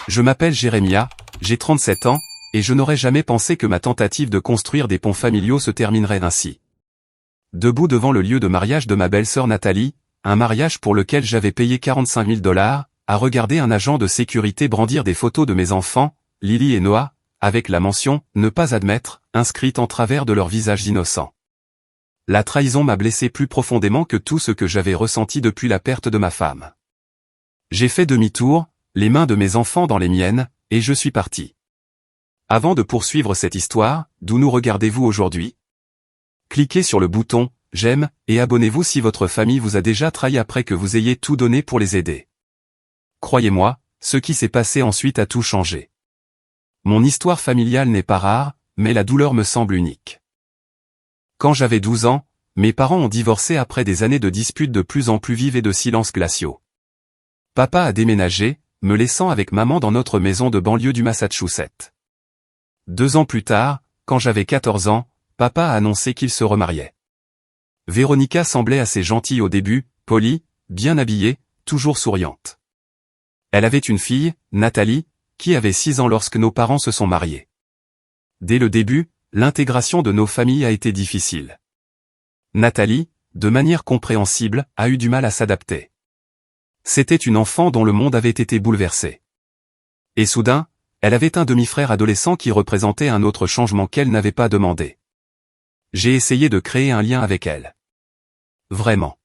Je m'appelle Jérémia, j'ai 37 ans, et je n'aurais jamais pensé que ma tentative de construire des ponts familiaux se terminerait ainsi. Debout devant le lieu de mariage de ma belle-sœur Nathalie, un mariage pour lequel j'avais payé 45 000 $, à regarder un agent de sécurité brandir des photos de mes enfants, Lily et Noah, avec la mention « Ne pas admettre » inscrite en travers de leurs visages innocents. La trahison m'a blessé plus profondément que tout ce que j'avais ressenti depuis la perte de ma femme. J'ai fait demi-tour, les mains de mes enfants dans les miennes, et je suis parti. Avant de poursuivre cette histoire, d'où nous regardez-vous aujourd'hui? Cliquez sur le bouton « J'aime » et abonnez-vous si votre famille vous a déjà trahi après que vous ayez tout donné pour les aider. Croyez-moi, ce qui s'est passé ensuite a tout changé. Mon histoire familiale n'est pas rare, mais la douleur me semble unique. Quand j'avais 12 ans, mes parents ont divorcé après des années de disputes de plus en plus vives et de silences glaciaux. Papa a déménagé, me laissant avec maman dans notre maison de banlieue du Massachusetts. 2 ans plus tard, quand j'avais 14 ans, papa a annoncé qu'il se remariait. Véronica semblait assez gentille au début, polie, bien habillée, toujours souriante. Elle avait une fille, Nathalie, qui avait 6 ans lorsque nos parents se sont mariés. Dès le début, l'intégration de nos familles a été difficile. Nathalie, de manière compréhensible, a eu du mal à s'adapter. C'était une enfant dont le monde avait été bouleversé. Et soudain, elle avait un demi-frère adolescent qui représentait un autre changement qu'elle n'avait pas demandé. J'ai essayé de créer un lien avec elle. Vraiment.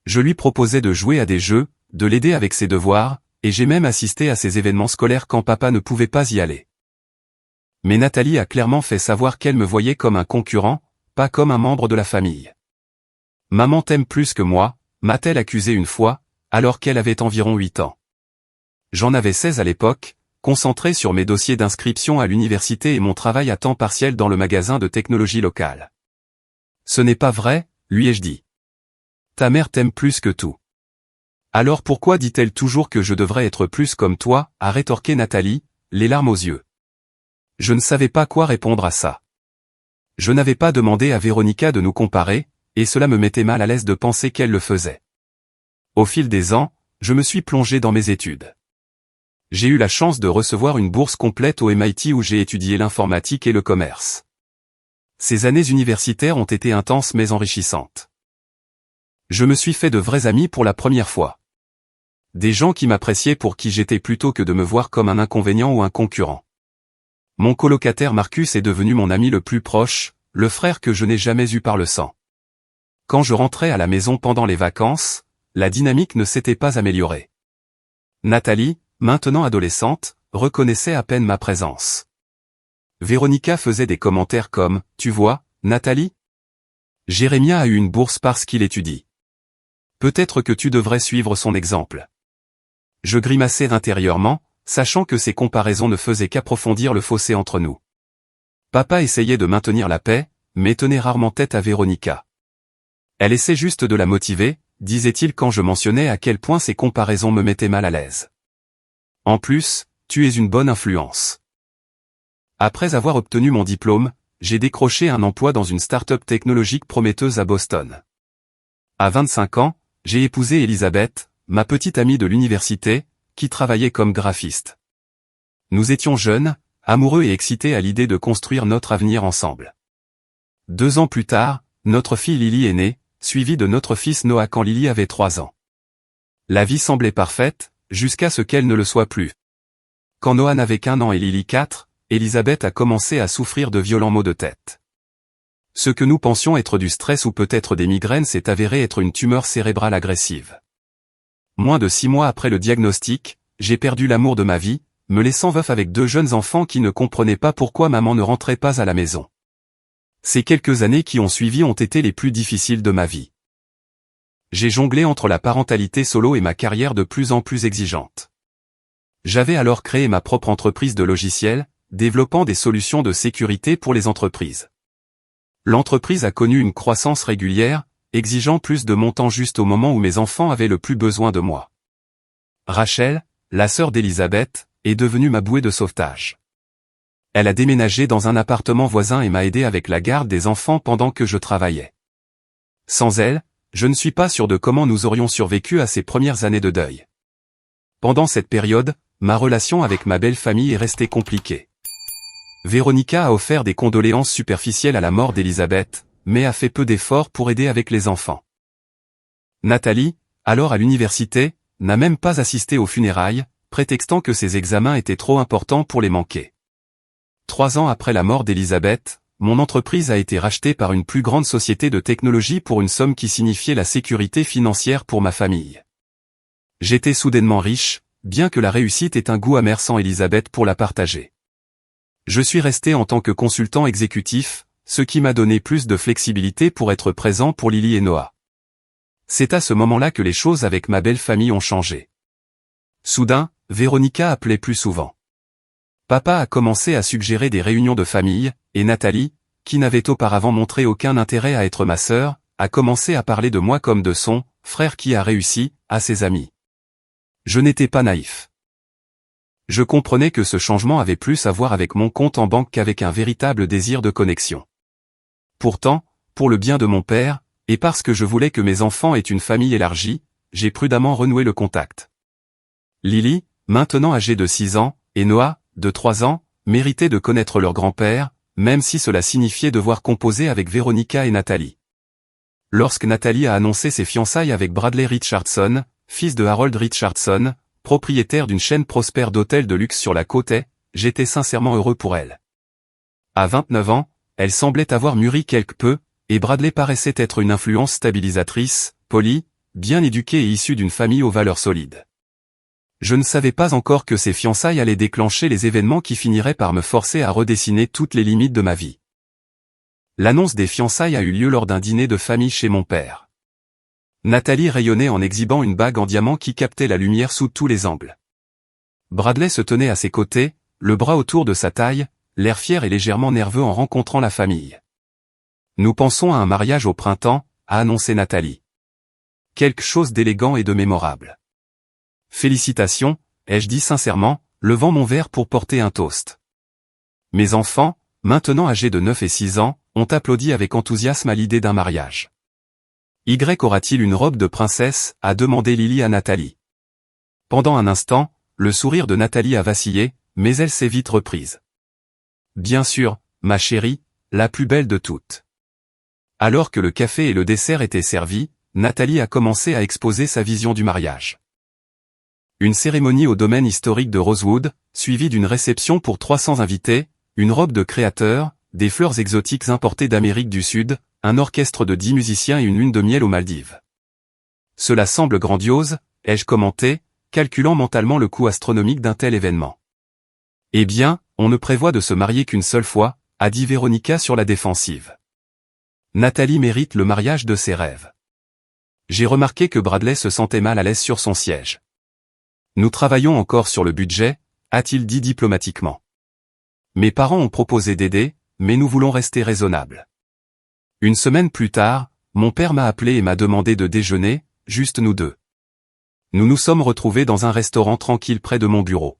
Je lui proposais de jouer à des jeux, de l'aider avec ses devoirs, et j'ai même assisté à ses événements scolaires quand papa ne pouvait pas y aller. Mais Nathalie a clairement fait savoir qu'elle me voyait comme un concurrent, pas comme un membre de la famille. Maman t'aime plus que moi, m'a-t-elle accusé une fois, alors qu'elle avait environ 8 ans. J'en avais 16 à l'époque, concentré sur mes dossiers d'inscription à l'université et mon travail à temps partiel dans le magasin de technologie local. Ce n'est pas vrai, lui ai-je dit. Ta mère t'aime plus que tout. Alors pourquoi dit-elle toujours que je devrais être plus comme toi, a rétorqué Nathalie, les larmes aux yeux. Je ne savais pas quoi répondre à ça. Je n'avais pas demandé à Véronica de nous comparer, et cela me mettait mal à l'aise de penser qu'elle le faisait. Au fil des ans, je me suis plongé dans mes études. J'ai eu la chance de recevoir une bourse complète au MIT où j'ai étudié l'informatique et le commerce. Ces années universitaires ont été intenses mais enrichissantes. Je me suis fait de vrais amis pour la première fois. Des gens qui m'appréciaient pour qui j'étais plutôt que de me voir comme un inconvénient ou un concurrent. Mon colocataire Marcus est devenu mon ami le plus proche, le frère que je n'ai jamais eu par le sang. Quand je rentrais à la maison pendant les vacances, la dynamique ne s'était pas améliorée. Nathalie, maintenant adolescente, reconnaissait à peine ma présence. Véronica faisait des commentaires comme « Tu vois, Nathalie ? Jérémia a eu une bourse parce qu'il étudie. Peut-être que tu devrais suivre son exemple. » Je grimaçais intérieurement, sachant que ces comparaisons ne faisaient qu'approfondir le fossé entre nous. Papa essayait de maintenir la paix, mais tenait rarement tête à Véronica. Elle essaie juste de la motiver, disait-il quand je mentionnais à quel point ces comparaisons me mettaient mal à l'aise. En plus, tu es une bonne influence. Après avoir obtenu mon diplôme, j'ai décroché un emploi dans une start-up technologique prometteuse à Boston. À 25 ans, j'ai épousé Elisabeth, ma petite amie de l'université, qui travaillait comme graphiste. Nous étions jeunes, amoureux et excités à l'idée de construire notre avenir ensemble. 2 ans plus tard, notre fille Lily est née, suivie de notre fils Noah quand Lily avait 3 ans. La vie semblait parfaite, jusqu'à ce qu'elle ne le soit plus. Quand Noah n'avait qu'1 an et Lily 4, Elisabeth a commencé à souffrir de violents maux de tête. Ce que nous pensions être du stress ou peut-être des migraines s'est avéré être une tumeur cérébrale agressive. Moins de 6 mois après le diagnostic, j'ai perdu l'amour de ma vie, me laissant veuf avec 2 jeunes enfants qui ne comprenaient pas pourquoi maman ne rentrait pas à la maison. Ces quelques années qui ont suivi ont été les plus difficiles de ma vie. J'ai jonglé entre la parentalité solo et ma carrière de plus en plus exigeante. J'avais alors créé ma propre entreprise de logiciels, développant des solutions de sécurité pour les entreprises. L'entreprise a connu une croissance régulière, exigeant plus de mon temps juste au moment où mes enfants avaient le plus besoin de moi. Rachel, la sœur d'Elisabeth, est devenue ma bouée de sauvetage. Elle a déménagé dans un appartement voisin et m'a aidé avec la garde des enfants pendant que je travaillais. Sans elle, je ne suis pas sûr de comment nous aurions survécu à ces premières années de deuil. Pendant cette période, ma relation avec ma belle famille est restée compliquée. Véronica a offert des condoléances superficielles à la mort d'Elisabeth, mais a fait peu d'efforts pour aider avec les enfants. Nathalie, alors à l'université, n'a même pas assisté aux funérailles, prétextant que ses examens étaient trop importants pour les manquer. 3 ans après la mort d'Elisabeth, mon entreprise a été rachetée par une plus grande société de technologie pour une somme qui signifiait la sécurité financière pour ma famille. J'étais soudainement riche, bien que la réussite ait un goût amer sans Elisabeth pour la partager. Je suis resté en tant que consultant exécutif, ce qui m'a donné plus de flexibilité pour être présent pour Lily et Noah. C'est à ce moment-là que les choses avec ma belle famille ont changé. Soudain, Véronica appelait plus souvent. Papa a commencé à suggérer des réunions de famille, et Nathalie, qui n'avait auparavant montré aucun intérêt à être ma sœur, a commencé à parler de moi comme de son frère qui a réussi, à ses amis. Je n'étais pas naïf. Je comprenais que ce changement avait plus à voir avec mon compte en banque qu'avec un véritable désir de connexion. Pourtant, pour le bien de mon père, et parce que je voulais que mes enfants aient une famille élargie, j'ai prudemment renoué le contact. Lily, maintenant âgée de 6 ans, et Noah, de 3 ans, méritaient de connaître leur grand-père, même si cela signifiait devoir composer avec Véronica et Nathalie. Lorsque Nathalie a annoncé ses fiançailles avec Bradley Richardson, fils de Harold Richardson, propriétaire d'une chaîne prospère d'hôtels de luxe sur la côte est, j'étais sincèrement heureux pour elle. À 29 ans, elle semblait avoir mûri quelque peu, et Bradley paraissait être une influence stabilisatrice, poli, bien éduqué et issu d'une famille aux valeurs solides. Je ne savais pas encore que ces fiançailles allaient déclencher les événements qui finiraient par me forcer à redessiner toutes les limites de ma vie. L'annonce des fiançailles a eu lieu lors d'un dîner de famille chez mon père. Nathalie rayonnait en exhibant une bague en diamant qui captait la lumière sous tous les angles. Bradley se tenait à ses côtés, le bras autour de sa taille, l'air fier et légèrement nerveux en rencontrant la famille. Nous pensons à un mariage au printemps, a annoncé Nathalie. Quelque chose d'élégant et de mémorable. Félicitations, ai-je dit sincèrement, levant mon verre pour porter un toast. Mes enfants, maintenant âgés de 9 et 6 ans, ont applaudi avec enthousiasme à l'idée d'un mariage. Y aura-t-il une robe de princesse, a demandé Lily à Nathalie. Pendant un instant, le sourire de Nathalie a vacillé, mais elle s'est vite reprise. Bien sûr, ma chérie, la plus belle de toutes. Alors que le café et le dessert étaient servis, Nathalie a commencé à exposer sa vision du mariage. Une cérémonie au domaine historique de Rosewood, suivie d'une réception pour 300 invités, une robe de créateur, des fleurs exotiques importées d'Amérique du Sud, un orchestre de 10 musiciens et une lune de miel aux Maldives. Cela semble grandiose, ai-je commenté, calculant mentalement le coût astronomique d'un tel événement. Eh bien, on ne prévoit de se marier qu'une seule fois, a dit Véronica sur la défensive. Nathalie mérite le mariage de ses rêves. J'ai remarqué que Bradley se sentait mal à l'aise sur son siège. Nous travaillons encore sur le budget, a-t-il dit diplomatiquement. Mes parents ont proposé d'aider, mais nous voulons rester raisonnables. Une semaine plus tard, mon père m'a appelé et m'a demandé de déjeuner, juste nous deux. Nous nous sommes retrouvés dans un restaurant tranquille près de mon bureau.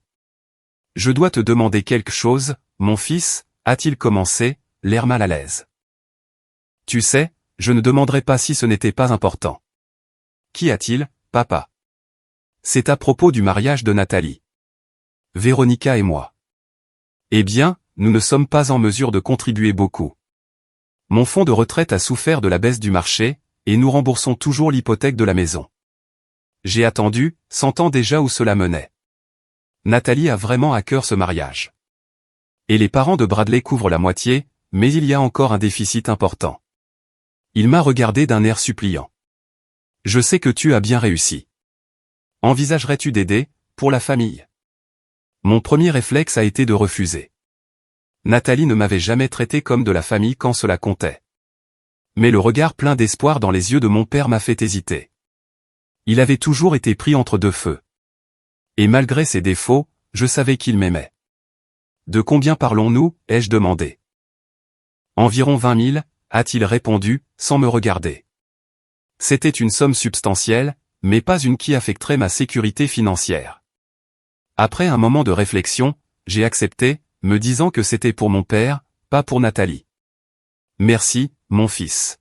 Je dois te demander quelque chose, mon fils, a-t-il commencé, l'air mal à l'aise. Tu sais, je ne demanderai pas si ce n'était pas important. Qu'y a-t-il, papa? C'est à propos du mariage de Nathalie. Véronica et moi. Eh bien, nous ne sommes pas en mesure de contribuer beaucoup. Mon fonds de retraite a souffert de la baisse du marché, et nous remboursons toujours l'hypothèque de la maison. J'ai attendu, sentant déjà où cela menait. Nathalie a vraiment à cœur ce mariage. Et les parents de Bradley couvrent la moitié, mais il y a encore un déficit important. Il m'a regardé d'un air suppliant. Je sais que tu as bien réussi. Envisagerais-tu d'aider, pour la famille? Mon premier réflexe a été de refuser. Nathalie ne m'avait jamais traité comme de la famille quand cela comptait. Mais le regard plein d'espoir dans les yeux de mon père m'a fait hésiter. Il avait toujours été pris entre deux feux. Et malgré ses défauts, je savais qu'il m'aimait. De combien parlons-nous, ai-je demandé. Environ 20 000, a-t-il répondu, sans me regarder. C'était une somme substantielle, mais pas une qui affecterait ma sécurité financière. Après un moment de réflexion, j'ai accepté, me disant que c'était pour mon père, pas pour Nathalie. Merci, mon fils.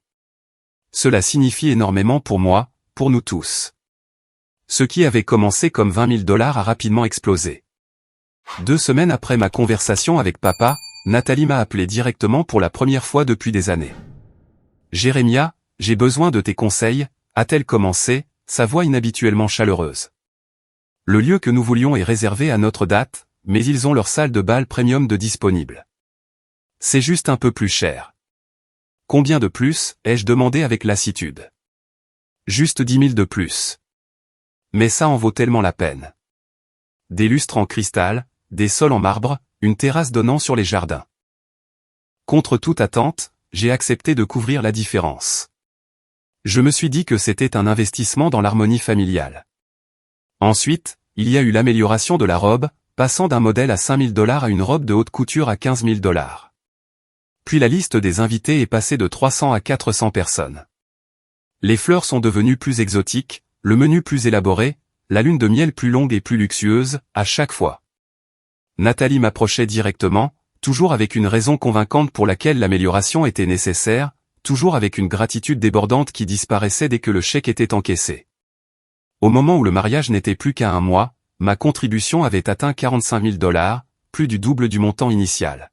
Cela signifie énormément pour moi, pour nous tous. Ce qui avait commencé comme $20 000 a rapidement explosé. 2 semaines après ma conversation avec papa, Nathalie m'a appelé directement pour la première fois depuis des années. Jérémia, j'ai besoin de tes conseils, a-t-elle commencé, sa voix inhabituellement chaleureuse. Le lieu que nous voulions est réservé à notre date, mais ils ont leur salle de bal premium de disponible. C'est juste un peu plus cher. Combien de plus, ai-je demandé avec lassitude. Juste 10 000 de plus. Mais ça en vaut tellement la peine. Des lustres en cristal, des sols en marbre, une terrasse donnant sur les jardins. Contre toute attente, j'ai accepté de couvrir la différence. Je me suis dit que c'était un investissement dans l'harmonie familiale. Ensuite, il y a eu l'amélioration de la robe, passant d'un modèle à 5 000 $ à une robe de haute couture à 15 000 $. Puis la liste des invités est passée de 300 à 400 personnes. Les fleurs sont devenues plus exotiques, le menu plus élaboré, la lune de miel plus longue et plus luxueuse, à chaque fois. Nathalie m'approchait directement, toujours avec une raison convaincante pour laquelle l'amélioration était nécessaire, toujours avec une gratitude débordante qui disparaissait dès que le chèque était encaissé. Au moment où le mariage n'était plus qu'à 1 mois, ma contribution avait atteint 45 000 $, plus du double du montant initial.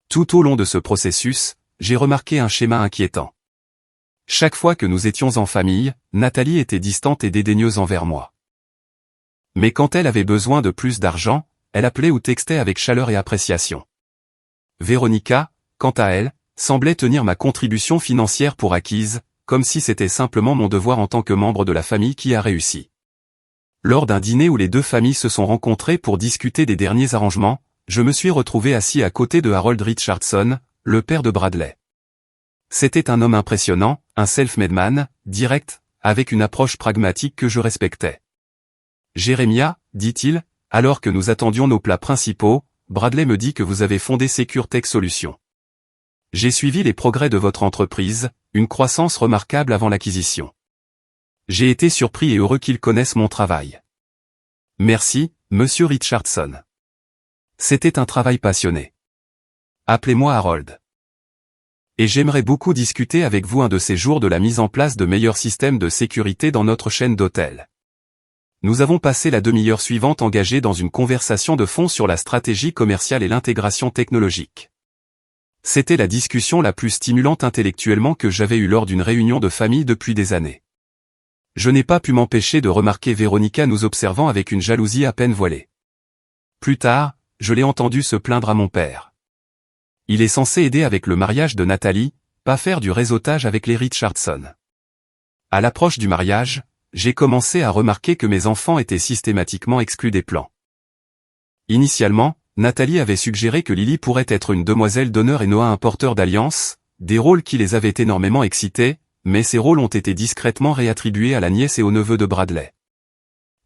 Tout au long de ce processus, j'ai remarqué un schéma inquiétant. Chaque fois que nous étions en famille, Nathalie était distante et dédaigneuse envers moi. Mais quand elle avait besoin de plus d'argent, elle appelait ou textait avec chaleur et appréciation. Véronica, quant à elle, semblait tenir ma contribution financière pour acquise, comme si c'était simplement mon devoir en tant que membre de la famille qui a réussi. Lors d'un dîner où les deux familles se sont rencontrées pour discuter des derniers arrangements, je me suis retrouvé assis à côté de Harold Richardson, le père de Bradley. C'était un homme impressionnant, un self-made man, direct, avec une approche pragmatique que je respectais. Jérémia, dit-il, alors que nous attendions nos plats principaux, Bradley me dit que vous avez fondé Secure Tech Solutions. J'ai suivi les progrès de votre entreprise, une croissance remarquable avant l'acquisition. J'ai été surpris et heureux qu'ils connaissent mon travail. Merci, monsieur Richardson. C'était un travail passionné. Appelez-moi Harold. Et j'aimerais beaucoup discuter avec vous un de ces jours de la mise en place de meilleurs systèmes de sécurité dans notre chaîne d'hôtels. Nous avons passé la demi-heure suivante engagés dans une conversation de fond sur la stratégie commerciale et l'intégration technologique. C'était la discussion la plus stimulante intellectuellement que j'avais eue lors d'une réunion de famille depuis des années. Je n'ai pas pu m'empêcher de remarquer Véronica nous observant avec une jalousie à peine voilée. Plus tard, je l'ai entendu se plaindre à mon père. Il est censé aider avec le mariage de Nathalie, pas faire du réseautage avec les Richardson. À l'approche du mariage, j'ai commencé à remarquer que mes enfants étaient systématiquement exclus des plans. Initialement, Nathalie avait suggéré que Lily pourrait être une demoiselle d'honneur et Noah un porteur d'alliance, des rôles qui les avaient énormément excités, mais ces rôles ont été discrètement réattribués à la nièce et au neveu de Bradley.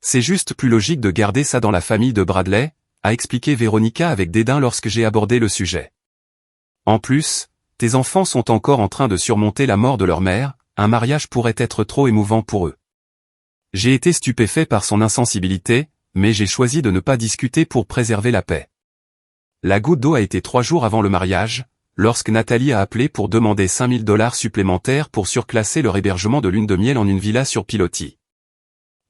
C'est juste plus logique de garder ça dans la famille de Bradley, a expliqué Véronica avec dédain lorsque j'ai abordé le sujet. En plus, tes enfants sont encore en train de surmonter la mort de leur mère, un mariage pourrait être trop émouvant pour eux. J'ai été stupéfait par son insensibilité, mais j'ai choisi de ne pas discuter pour préserver la paix. La goutte d'eau a été 3 jours avant le mariage, lorsque Nathalie a appelé pour demander 5 000 $ supplémentaires pour surclasser leur hébergement de lune de miel en une villa sur pilotis.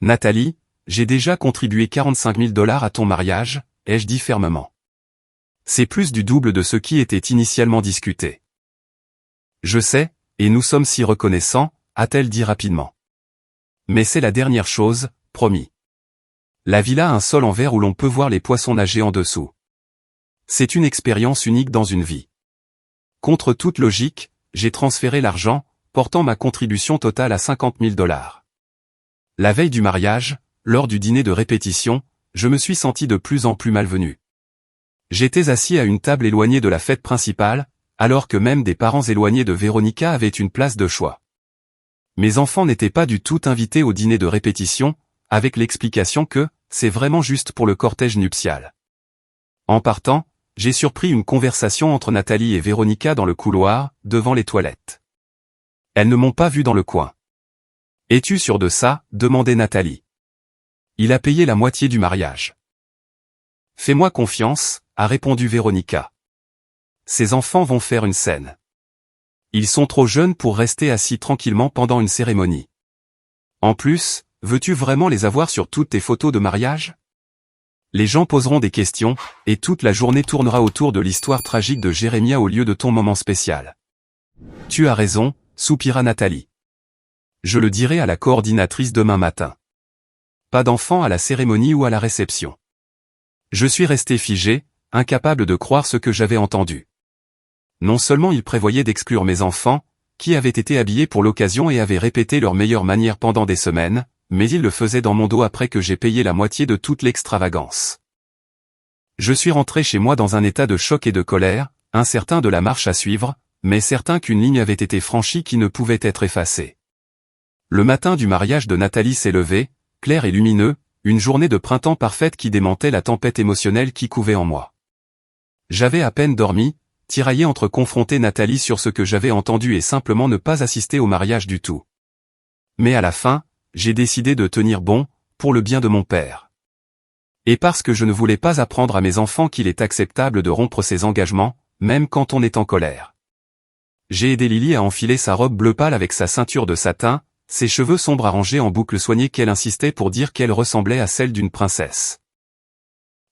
Nathalie, j'ai déjà contribué 45 000 $ à ton mariage, ai-je dit fermement. C'est plus du double de ce qui était initialement discuté. Je sais, et nous sommes si reconnaissants, a-t-elle dit rapidement. Mais c'est la dernière chose, promis. La villa a un sol en verre où l'on peut voir les poissons nager en dessous. C'est une expérience unique dans une vie. Contre toute logique, j'ai transféré l'argent, portant ma contribution totale à 50 000 $. La veille du mariage, lors du dîner de répétition, je me suis senti de plus en plus malvenu. J'étais assis à une table éloignée de la fête principale, alors que même des parents éloignés de Véronica avaient une place de choix. Mes enfants n'étaient pas du tout invités au dîner de répétition, avec l'explication que c'est vraiment juste pour le cortège nuptial. En partant, j'ai surpris une conversation entre Nathalie et Véronica dans le couloir, devant les toilettes. Elles ne m'ont pas vu dans le coin. « Es-tu sûr de ça ?» demandait Nathalie. « Il a payé la moitié du mariage. »« Fais-moi confiance », a répondu Véronica. « Ces enfants vont faire une scène. Ils sont trop jeunes pour rester assis tranquillement pendant une cérémonie. En plus, veux-tu vraiment les avoir sur toutes tes photos de mariage ? Les gens poseront des questions, et toute la journée tournera autour de l'histoire tragique de Jérémia au lieu de ton moment spécial. Tu as raison, soupira Nathalie. Je le dirai à la coordinatrice demain matin. Pas d'enfant à la cérémonie ou à la réception. Je suis resté figé, incapable de croire ce que j'avais entendu. Non seulement il prévoyait d'exclure mes enfants, qui avaient été habillés pour l'occasion et avaient répété leur meilleure manière pendant des semaines, mais il le faisait dans mon dos après que j'ai payé la moitié de toute l'extravagance. Je suis rentré chez moi dans un état de choc et de colère, incertain de la marche à suivre, mais certain qu'une ligne avait été franchie qui ne pouvait être effacée. Le matin du mariage de Nathalie s'est levé, clair et lumineux, une journée de printemps parfaite qui démentait la tempête émotionnelle qui couvait en moi. J'avais à peine dormi, tiraillé entre confronter Nathalie sur ce que j'avais entendu et simplement ne pas assister au mariage du tout. Mais à la fin, j'ai décidé de tenir bon, pour le bien de mon père. Et parce que je ne voulais pas apprendre à mes enfants qu'il est acceptable de rompre ses engagements, même quand on est en colère. J'ai aidé Lily à enfiler sa robe bleu pâle avec sa ceinture de satin, ses cheveux sombres arrangés en boucles soignées qu'elle insistait pour dire qu'elle ressemblait à celle d'une princesse.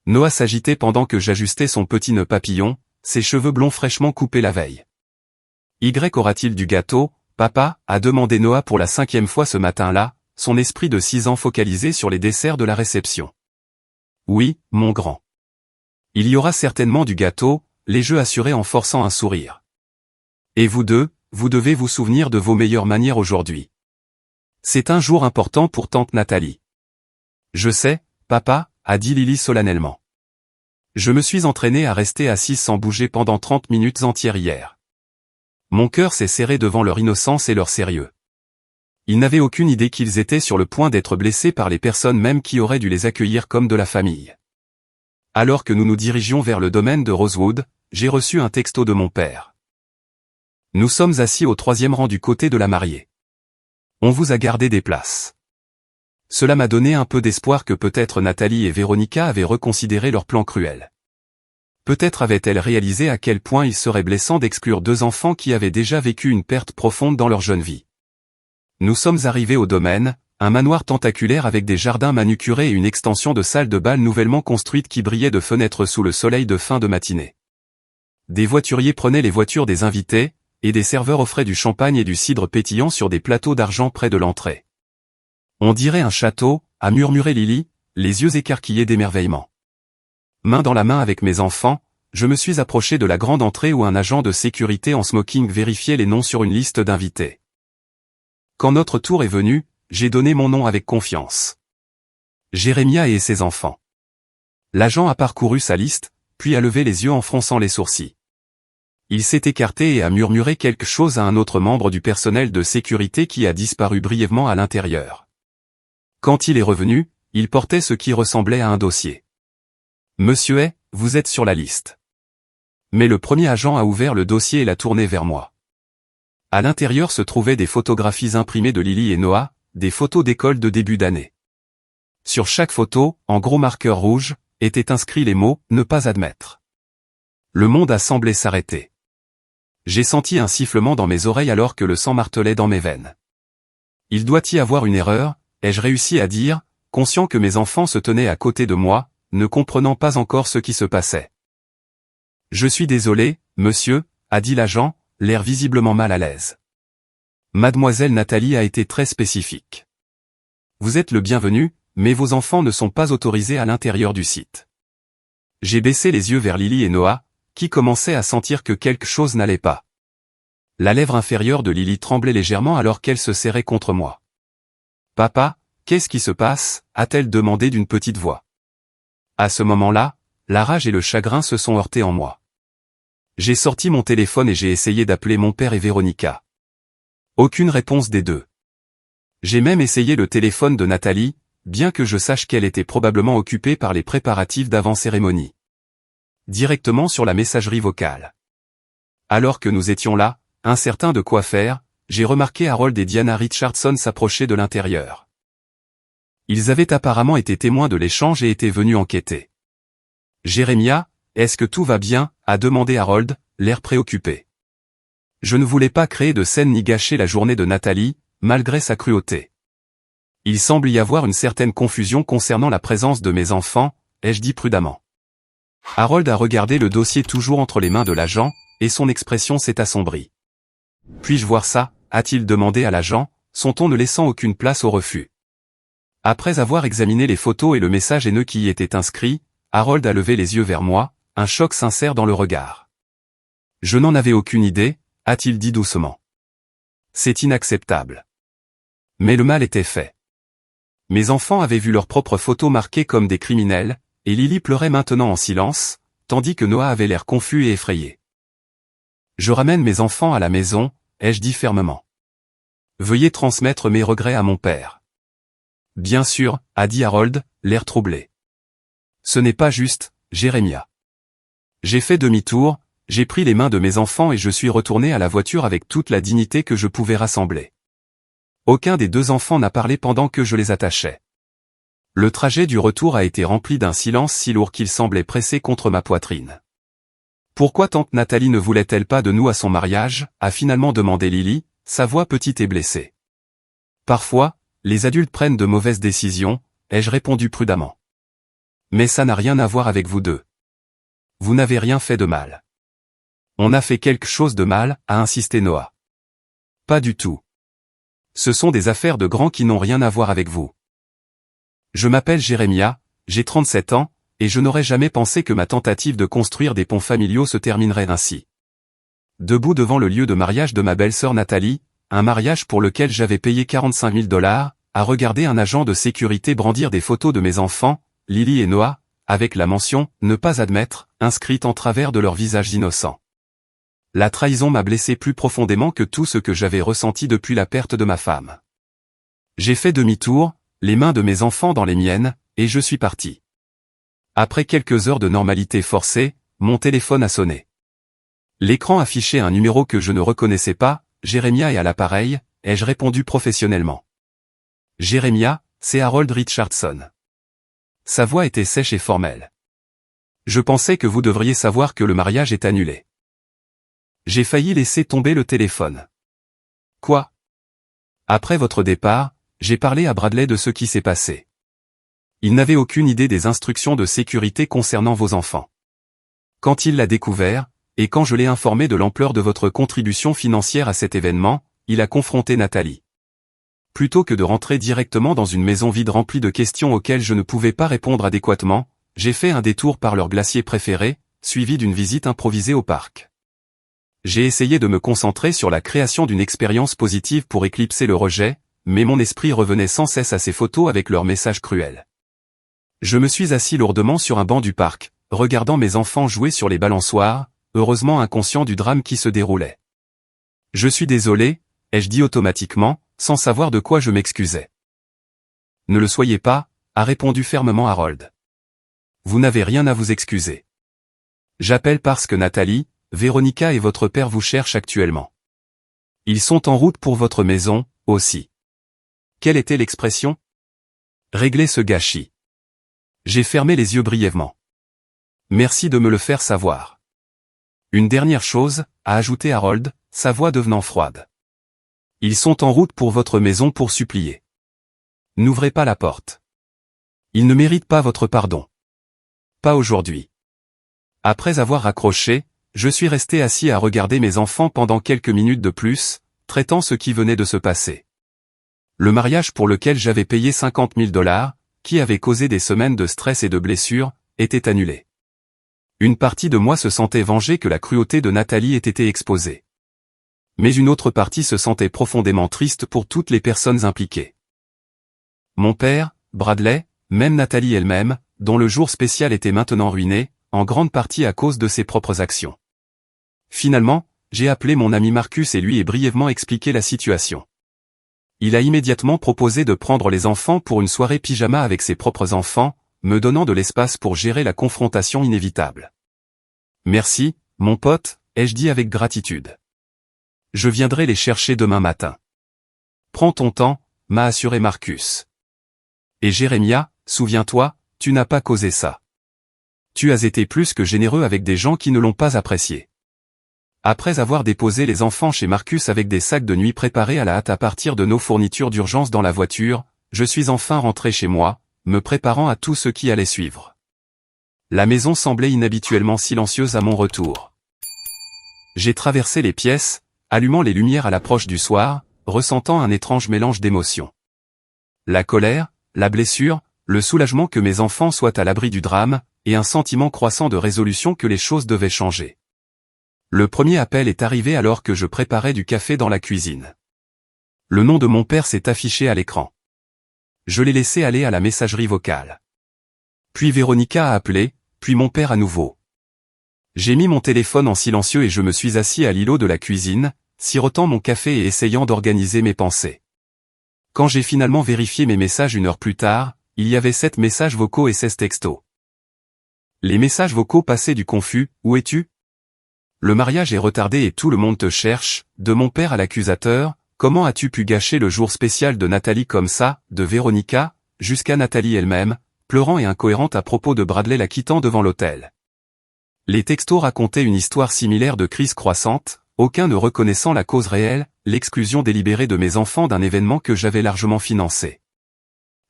Noah s'agitait pendant que j'ajustais son petit nœud papillon, ses cheveux blonds fraîchement coupés la veille. Y aura-t-il du gâteau, papa, a demandé Noah pour la 5e fois ce matin-là, son esprit de 6 ans focalisé sur les desserts de la réception. Oui, mon grand. Il y aura certainement du gâteau, les jeux assuraient en forçant un sourire. Et vous deux, vous devez vous souvenir de vos meilleures manières aujourd'hui. C'est un jour important pour tante Nathalie. Je sais, papa, a dit Lily solennellement. Je me suis entraîné à rester assise sans bouger pendant 30 minutes entières hier. Mon cœur s'est serré devant leur innocence et leur sérieux. Ils n'avaient aucune idée qu'ils étaient sur le point d'être blessés par les personnes même qui auraient dû les accueillir comme de la famille. Alors que nous nous dirigions vers le domaine de Rosewood, j'ai reçu un texto de mon père. Nous sommes assis au 3e rang du côté de la mariée. On vous a gardé des places. Cela m'a donné un peu d'espoir que peut-être Nathalie et Véronica avaient reconsidéré leur plan cruel. Peut-être avaient-elles réalisé à quel point il serait blessant d'exclure 2 enfants qui avaient déjà vécu une perte profonde dans leur jeune vie. Nous sommes arrivés au domaine, un manoir tentaculaire avec des jardins manucurés et une extension de salle de bal nouvellement construite qui brillait de fenêtres sous le soleil de fin de matinée. Des voituriers prenaient les voitures des invités, et des serveurs offraient du champagne et du cidre pétillant sur des plateaux d'argent près de l'entrée. On dirait un château, a murmuré Lily, les yeux écarquillés d'émerveillement. Main dans la main avec mes enfants, je me suis approché de la grande entrée où un agent de sécurité en smoking vérifiait les noms sur une liste d'invités. Quand notre tour est venu, j'ai donné mon nom avec confiance. Jérémia et ses enfants. L'agent a parcouru sa liste, puis a levé les yeux en fronçant les sourcils. Il s'est écarté et a murmuré quelque chose à un autre membre du personnel de sécurité qui a disparu brièvement à l'intérieur. Quand il est revenu, il portait ce qui ressemblait à un dossier. « Monsieur Hay, vous êtes sur la liste. » Mais le premier agent a ouvert le dossier et l'a tourné vers moi. À l'intérieur se trouvaient des photographies imprimées de Lily et Noah, des photos d'école de début d'année. Sur chaque photo, en gros marqueur rouge, étaient inscrits les mots « ne pas admettre ». Le monde a semblé s'arrêter. J'ai senti un sifflement dans mes oreilles alors que le sang martelait dans mes veines. Il doit y avoir une erreur, ai-je réussi à dire, conscient que mes enfants se tenaient à côté de moi, ne comprenant pas encore ce qui se passait. Je suis désolé, monsieur, a dit l'agent, l'air visiblement mal à l'aise. Mademoiselle Nathalie a été très spécifique. Vous êtes le bienvenu, mais vos enfants ne sont pas autorisés à l'intérieur du site. J'ai baissé les yeux vers Lily et Noah, qui commençaient à sentir que quelque chose n'allait pas. La lèvre inférieure de Lily tremblait légèrement alors qu'elle se serrait contre moi. « Papa, qu'est-ce qui se passe ?» a-t-elle demandé d'une petite voix. À ce moment-là, la rage et le chagrin se sont heurtés en moi. J'ai sorti mon téléphone et j'ai essayé d'appeler mon père et Véronica. Aucune réponse des deux. J'ai même essayé le téléphone de Nathalie, bien que je sache qu'elle était probablement occupée par les préparatifs d'avant-cérémonie. Directement sur la messagerie vocale. Alors que nous étions là, incertains de quoi faire, j'ai remarqué Harold et Diana Richardson s'approcher de l'intérieur. Ils avaient apparemment été témoins de l'échange et étaient venus enquêter. « Jérémia, est-ce que tout va bien ?» a demandé Harold, l'air préoccupé. Je ne voulais pas créer de scène ni gâcher la journée de Nathalie, malgré sa cruauté. Il semble y avoir une certaine confusion concernant la présence de mes enfants, ai-je dit prudemment. Harold a regardé le dossier toujours entre les mains de l'agent, et son expression s'est assombrie. Puis-je voir ça, a-t-il demandé à l'agent, son ton ne laissant aucune place au refus. Après avoir examiné les photos et le message haineux qui y était inscrit, Harold a levé les yeux vers moi, un choc sincère dans le regard. Je n'en avais aucune idée, a-t-il dit doucement. C'est inacceptable. Mais le mal était fait. Mes enfants avaient vu leurs propres photos marquées comme des criminels, et Lily pleurait maintenant en silence, tandis que Noah avait l'air confus et effrayé. Je ramène mes enfants à la maison, ai-je dit fermement. Veuillez transmettre mes regrets à mon père. Bien sûr, a dit Harold, l'air troublé. Ce n'est pas juste, Jérémia. J'ai fait demi-tour, j'ai pris les mains de mes enfants et je suis retourné à la voiture avec toute la dignité que je pouvais rassembler. Aucun des deux enfants n'a parlé pendant que je les attachais. Le trajet du retour a été rempli d'un silence si lourd qu'il semblait pressé contre ma poitrine. Pourquoi tante Nathalie ne voulait-elle pas de nous à son mariage, a finalement demandé Lily, sa voix petite et blessée. Parfois, les adultes prennent de mauvaises décisions, ai-je répondu prudemment. Mais ça n'a rien à voir avec vous deux. Vous n'avez rien fait de mal. On a fait quelque chose de mal, a insisté Noah. Pas du tout. Ce sont des affaires de grands qui n'ont rien à voir avec vous. Je m'appelle Jérémia, j'ai 37 ans, et je n'aurais jamais pensé que ma tentative de construire des ponts familiaux se terminerait ainsi. Debout devant le lieu de mariage de ma belle-sœur Nathalie, un mariage pour lequel j'avais payé 45 000 $, à regarder un agent de sécurité brandir des photos de mes enfants, Lily et Noah, avec la mention « Ne pas admettre » inscrite en travers de leurs visages innocents. La trahison m'a blessé plus profondément que tout ce que j'avais ressenti depuis la perte de ma femme. J'ai fait demi-tour, les mains de mes enfants dans les miennes, et je suis parti. Après quelques heures de normalité forcée, mon téléphone a sonné. L'écran affichait un numéro que je ne reconnaissais pas, Jérémia est à l'appareil, ai-je répondu professionnellement. Jérémia, c'est Harold Richardson. Sa voix était sèche et formelle. Je pensais que vous devriez savoir que le mariage est annulé. J'ai failli laisser tomber le téléphone. Quoi? Après votre départ, j'ai parlé à Bradley de ce qui s'est passé. Il n'avait aucune idée des instructions de sécurité concernant vos enfants. Quand il l'a découvert, et quand je l'ai informé de l'ampleur de votre contribution financière à cet événement, il a confronté Nathalie. Plutôt que de rentrer directement dans une maison vide remplie de questions auxquelles je ne pouvais pas répondre adéquatement, j'ai fait un détour par leur glacier préféré, suivi d'une visite improvisée au parc. J'ai essayé de me concentrer sur la création d'une expérience positive pour éclipser le rejet, mais mon esprit revenait sans cesse à ces photos avec leurs messages cruels. Je me suis assis lourdement sur un banc du parc, regardant mes enfants jouer sur les balançoires, heureusement inconscient du drame qui se déroulait. Je suis désolé, ai-je dit automatiquement, sans savoir de quoi je m'excusais. Ne le soyez pas, a répondu fermement Harold. Vous n'avez rien à vous excuser. J'appelle parce que Nathalie, Véronica et votre père vous cherchent actuellement. Ils sont en route pour votre maison, aussi. Quelle était l'expression? Régler ce gâchis. J'ai fermé les yeux brièvement. Merci de me le faire savoir. Une dernière chose, a ajouté Harold, sa voix devenant froide. Ils sont en route pour votre maison pour supplier. N'ouvrez pas la porte. Ils ne méritent pas votre pardon. Pas aujourd'hui. Après avoir raccroché, je suis resté assis à regarder mes enfants pendant quelques minutes de plus, traitant ce qui venait de se passer. Le mariage pour lequel j'avais payé 50 000 $, qui avait causé des semaines de stress et de blessures, était annulé. Une partie de moi se sentait vengée que la cruauté de Nathalie ait été exposée. Mais une autre partie se sentait profondément triste pour toutes les personnes impliquées. Mon père, Bradley, même Nathalie elle-même, dont le jour spécial était maintenant ruiné, en grande partie à cause de ses propres actions. Finalement, j'ai appelé mon ami Marcus et lui ai brièvement expliqué la situation. Il a immédiatement proposé de prendre les enfants pour une soirée pyjama avec ses propres enfants, me donnant de l'espace pour gérer la confrontation inévitable. Merci, mon pote, ai-je dit avec gratitude. Je viendrai les chercher demain matin. Prends ton temps, m'a assuré Marcus. Et Jérémia, souviens-toi, tu n'as pas causé ça. Tu as été plus que généreux avec des gens qui ne l'ont pas apprécié. Après avoir déposé les enfants chez Marcus avec des sacs de nuit préparés à la hâte à partir de nos fournitures d'urgence dans la voiture, je suis enfin rentré chez moi, me préparant à tout ce qui allait suivre. La maison semblait inhabituellement silencieuse à mon retour. J'ai traversé les pièces, allumant les lumières à l'approche du soir, ressentant un étrange mélange d'émotions. La colère, la blessure, le soulagement que mes enfants soient à l'abri du drame, et un sentiment croissant de résolution que les choses devaient changer. Le premier appel est arrivé alors que je préparais du café dans la cuisine. Le nom de mon père s'est affiché à l'écran. Je l'ai laissé aller à la messagerie vocale. Puis Véronica a appelé, puis mon père à nouveau. J'ai mis mon téléphone en silencieux et je me suis assis à l'îlot de la cuisine, sirotant mon café et essayant d'organiser mes pensées. Quand j'ai finalement vérifié mes messages 1 heure plus tard, il y avait 7 messages vocaux et 16 textos. Les messages vocaux passaient du confus « Où es-tu ? Le mariage est retardé et tout le monde te cherche », de mon père à l'accusateur, « Comment as-tu pu gâcher le jour spécial de Nathalie comme ça ?» de Véronica, jusqu'à Nathalie elle-même, pleurant et incohérente à propos de Bradley la quittant devant l'hôtel. Les textos racontaient une histoire similaire de crise croissante, aucun ne reconnaissant la cause réelle, l'exclusion délibérée de mes enfants d'un événement que j'avais largement financé.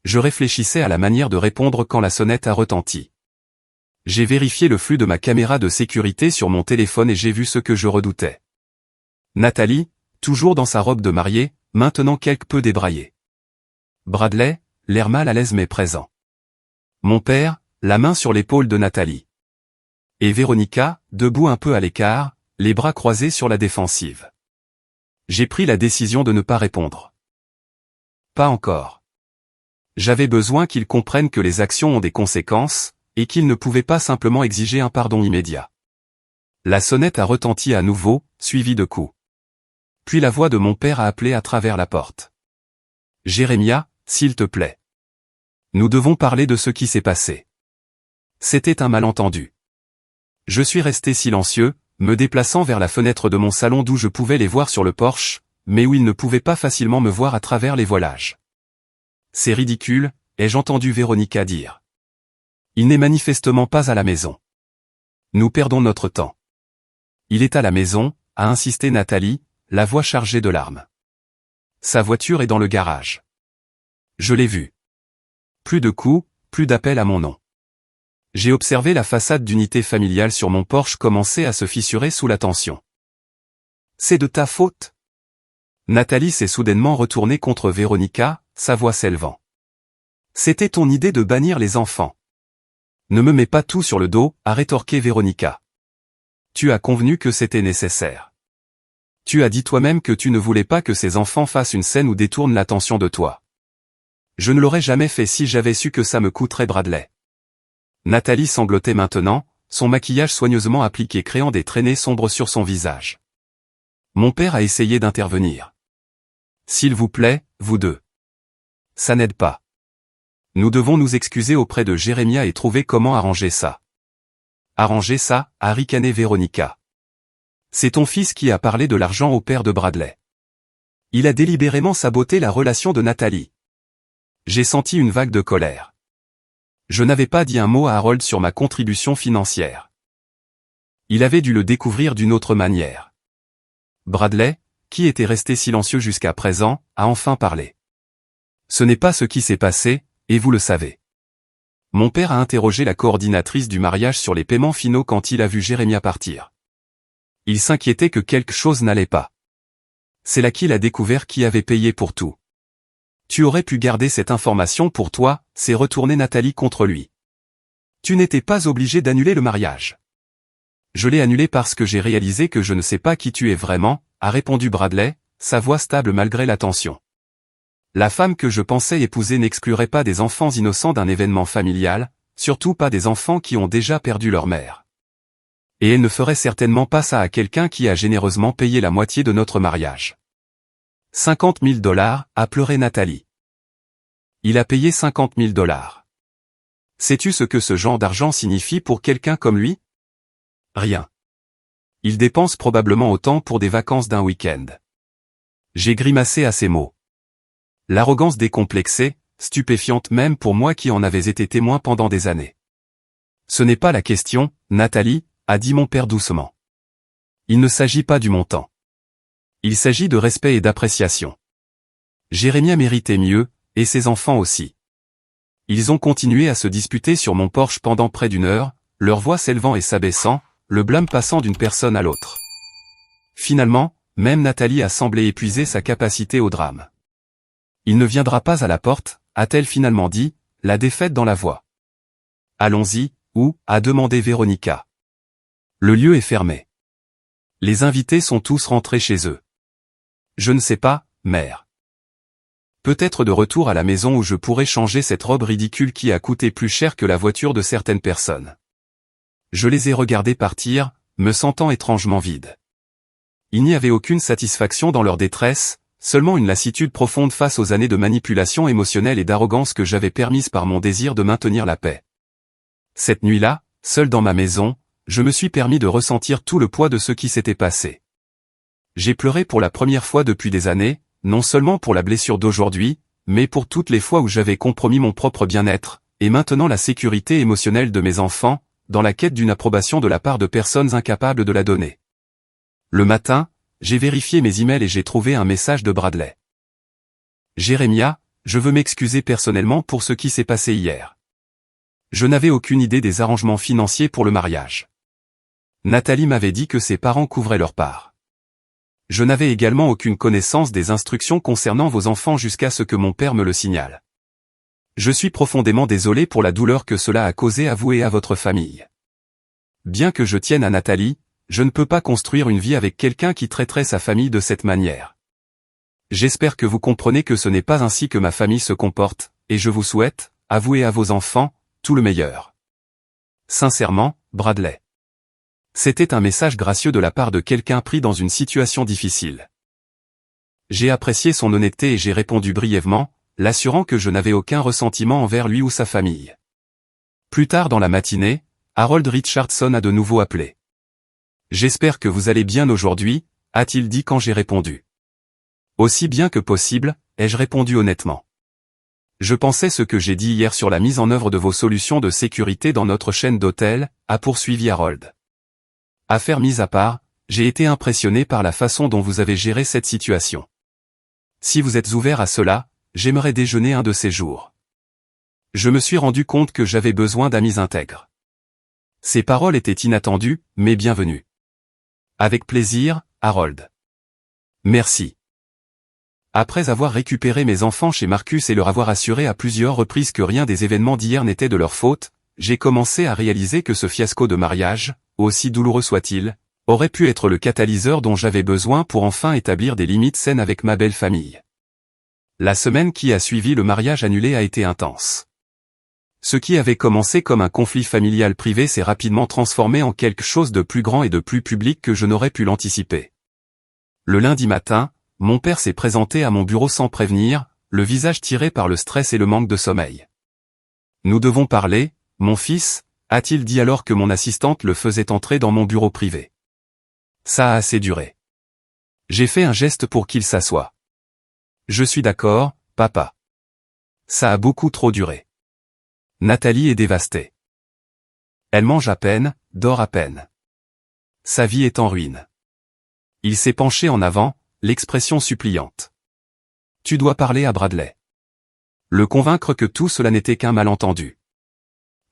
Je réfléchissais à la manière de répondre quand la sonnette a retenti. J'ai vérifié le flux de ma caméra de sécurité sur mon téléphone et j'ai vu ce que je redoutais. Nathalie, toujours dans sa robe de mariée, maintenant quelque peu débraillée. Bradley, l'air mal à l'aise mais présent. Mon père, la main sur l'épaule de Nathalie. Et Véronica, debout un peu à l'écart, les bras croisés sur la défensive. J'ai pris la décision de ne pas répondre. Pas encore. J'avais besoin qu'ils comprennent que les actions ont des conséquences, et qu'ils ne pouvaient pas simplement exiger un pardon immédiat. La sonnette a retenti à nouveau, suivie de coups. Puis la voix de mon père a appelé à travers la porte. « Jérémia, s'il te plaît. Nous devons parler de ce qui s'est passé. » C'était un malentendu. Je suis resté silencieux, me déplaçant vers la fenêtre de mon salon d'où je pouvais les voir sur le porche, mais où ils ne pouvaient pas facilement me voir à travers les voilages. « C'est ridicule », ai-je entendu Véronica dire. « Il n'est manifestement pas à la maison. Nous perdons notre temps. »« Il est à la maison », a insisté Nathalie, la voix chargée de larmes. « Sa voiture est dans le garage. Je l'ai vue. » Plus de coups, plus d'appels à mon nom. J'ai observé la façade d'unité familiale sur mon porche commencer à se fissurer sous la tension. « C'est de ta faute ?» Nathalie s'est soudainement retournée contre Véronica, sa voix s'élevant. « C'était ton idée de bannir les enfants. »« Ne me mets pas tout sur le dos », a rétorqué Véronica. « Tu as convenu que c'était nécessaire. Tu as dit toi-même que tu ne voulais pas que ces enfants fassent une scène ou détournent l'attention de toi. Je ne l'aurais jamais fait si j'avais su que ça me coûterait Bradley. » Nathalie sanglotait maintenant, son maquillage soigneusement appliqué créant des traînées sombres sur son visage. Mon père a essayé d'intervenir. « S'il vous plaît, vous deux. Ça n'aide pas. Nous devons nous excuser auprès de Jérémia et trouver comment arranger ça. »« Arranger ça » a ricané Véronica. « C'est ton fils qui a parlé de l'argent au père de Bradley. Il a délibérément saboté la relation de Nathalie. » J'ai senti une vague de colère. Je n'avais pas dit un mot à Harold sur ma contribution financière. Il avait dû le découvrir d'une autre manière. Bradley, qui était resté silencieux jusqu'à présent, a enfin parlé. « Ce n'est pas ce qui s'est passé, et vous le savez. » Mon père a interrogé la coordinatrice du mariage sur les paiements finaux quand il a vu Jérémia partir. Il s'inquiétait que quelque chose n'allait pas. C'est là qu'il a découvert qui avait payé pour tout. « Tu aurais pu garder cette information pour toi », s'est retournée Nathalie contre lui. « Tu n'étais pas obligé d'annuler le mariage. »« Je l'ai annulé parce que j'ai réalisé que je ne sais pas qui tu es vraiment », a répondu Bradley, sa voix stable malgré la tension. La femme que je pensais épouser n'exclurait pas des enfants innocents d'un événement familial, surtout pas des enfants qui ont déjà perdu leur mère. Et elle ne ferait certainement pas ça à quelqu'un qui a généreusement payé la moitié de notre mariage. 50 000 $, a pleuré Nathalie. Il a payé 50 000 $. Sais-tu ce que ce genre d'argent signifie pour quelqu'un comme lui? Rien. Il dépense probablement autant pour des vacances d'un week-end. J'ai grimacé à ces mots. L'arrogance décomplexée, stupéfiante même pour moi qui en avais été témoin pendant des années. Ce n'est pas la question, Nathalie, a dit mon père doucement. Il ne s'agit pas du montant. Il s'agit de respect et d'appréciation. Jérémia méritait mieux, et ses enfants aussi. Ils ont continué à se disputer sur mon porche pendant près d'1 heure, leur voix s'élevant et s'abaissant, le blâme passant d'une personne à l'autre. Finalement, même Nathalie a semblé épuiser sa capacité au drame. Il ne viendra pas à la porte, a-t-elle finalement dit, la défaite dans la voix. Allons-y, où, a demandé Véronica. Le lieu est fermé. Les invités sont tous rentrés chez eux. Je ne sais pas, mère. Peut-être de retour à la maison où je pourrais changer cette robe ridicule qui a coûté plus cher que la voiture de certaines personnes. Je les ai regardés partir, me sentant étrangement vide. Il n'y avait aucune satisfaction dans leur détresse, seulement une lassitude profonde face aux années de manipulation émotionnelle et d'arrogance que j'avais permises par mon désir de maintenir la paix. Cette nuit-là, seul dans ma maison, je me suis permis de ressentir tout le poids de ce qui s'était passé. J'ai pleuré pour la première fois depuis des années, non seulement pour la blessure d'aujourd'hui, mais pour toutes les fois où j'avais compromis mon propre bien-être, et maintenant la sécurité émotionnelle de mes enfants, dans la quête d'une approbation de la part de personnes incapables de la donner. Le matin, j'ai vérifié mes emails et j'ai trouvé un message de Bradley. Jérémia, je veux m'excuser personnellement pour ce qui s'est passé hier. Je n'avais aucune idée des arrangements financiers pour le mariage. Nathalie m'avait dit que ses parents couvraient leur part. Je n'avais également aucune connaissance des instructions concernant vos enfants jusqu'à ce que mon père me le signale. Je suis profondément désolé pour la douleur que cela a causé à vous et à votre famille. Bien que je tienne à Nathalie, je ne peux pas construire une vie avec quelqu'un qui traiterait sa famille de cette manière. J'espère que vous comprenez que ce n'est pas ainsi que ma famille se comporte, et je vous souhaite, à vous et à vos enfants, tout le meilleur. Sincèrement, Bradley. C'était un message gracieux de la part de quelqu'un pris dans une situation difficile. J'ai apprécié son honnêteté et j'ai répondu brièvement, l'assurant que je n'avais aucun ressentiment envers lui ou sa famille. Plus tard dans la matinée, Harold Richardson a de nouveau appelé. J'espère que vous allez bien aujourd'hui, a-t-il dit quand j'ai répondu. Aussi bien que possible, ai-je répondu honnêtement. Je pensais ce que j'ai dit hier sur la mise en œuvre de vos solutions de sécurité dans notre chaîne d'hôtels, a poursuivi Harold. Affaire mise à part, j'ai été impressionné par la façon dont vous avez géré cette situation. Si vous êtes ouvert à cela, j'aimerais déjeuner un de ces jours. Je me suis rendu compte que j'avais besoin d'amis intègres. Ces paroles étaient inattendues, mais bienvenues. Avec plaisir, Harold. Merci. Après avoir récupéré mes enfants chez Marcus et leur avoir assuré à plusieurs reprises que rien des événements d'hier n'était de leur faute, j'ai commencé à réaliser que ce fiasco de mariage, aussi douloureux soit-il, aurait pu être le catalyseur dont j'avais besoin pour enfin établir des limites saines avec ma belle famille. La semaine qui a suivi le mariage annulé a été intense. Ce qui avait commencé comme un conflit familial privé s'est rapidement transformé en quelque chose de plus grand et de plus public que je n'aurais pu l'anticiper. Le lundi matin, mon père s'est présenté à mon bureau sans prévenir, le visage tiré par le stress et le manque de sommeil. Nous devons parler, mon fils, a-t-il dit alors que mon assistante le faisait entrer dans mon bureau privé. Ça a assez duré. J'ai fait un geste pour qu'il s'assoie. Je suis d'accord, papa. Ça a beaucoup trop duré. Nathalie est dévastée. Elle mange à peine, dort à peine. Sa vie est en ruine. Il s'est penché en avant, l'expression suppliante. Tu dois parler à Bradley. Le convaincre que tout cela n'était qu'un malentendu.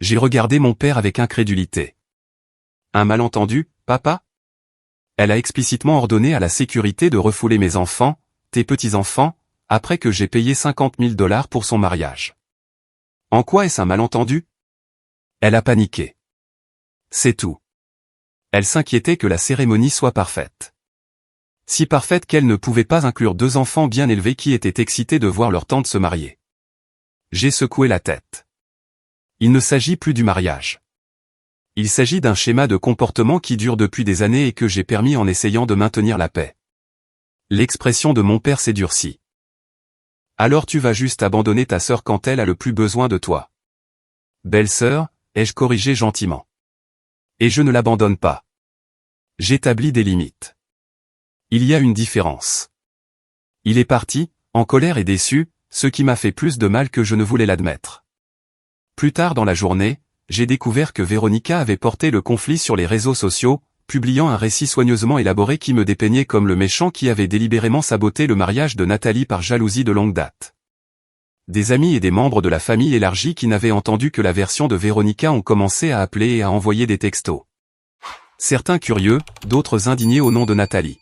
J'ai regardé mon père avec incrédulité. Un malentendu, papa? Elle a explicitement ordonné à la sécurité de refouler mes enfants, tes petits-enfants, après que j'ai payé 50 000 $ pour son mariage. En quoi est-ce un malentendu? Elle a paniqué. C'est tout. Elle s'inquiétait que la cérémonie soit parfaite. Si parfaite qu'elle ne pouvait pas inclure 2 enfants bien élevés qui étaient excités de voir leur tante se marier. J'ai secoué la tête. Il ne s'agit plus du mariage. Il s'agit d'un schéma de comportement qui dure depuis des années et que j'ai permis en essayant de maintenir la paix. L'expression de mon père s'est durcie. Alors tu vas juste abandonner ta sœur quand elle a le plus besoin de toi. Belle-sœur, ai-je corrigé gentiment. Et je ne l'abandonne pas. J'établis des limites. Il y a une différence. Il est parti, en colère et déçu, ce qui m'a fait plus de mal que je ne voulais l'admettre. Plus tard dans la journée, j'ai découvert que Véronica avait porté le conflit sur les réseaux sociaux, publiant un récit soigneusement élaboré qui me dépeignait comme le méchant qui avait délibérément saboté le mariage de Nathalie par jalousie de longue date. Des amis et des membres de la famille élargie qui n'avaient entendu que la version de Véronica ont commencé à appeler et à envoyer des textos. Certains curieux, d'autres indignés au nom de Nathalie.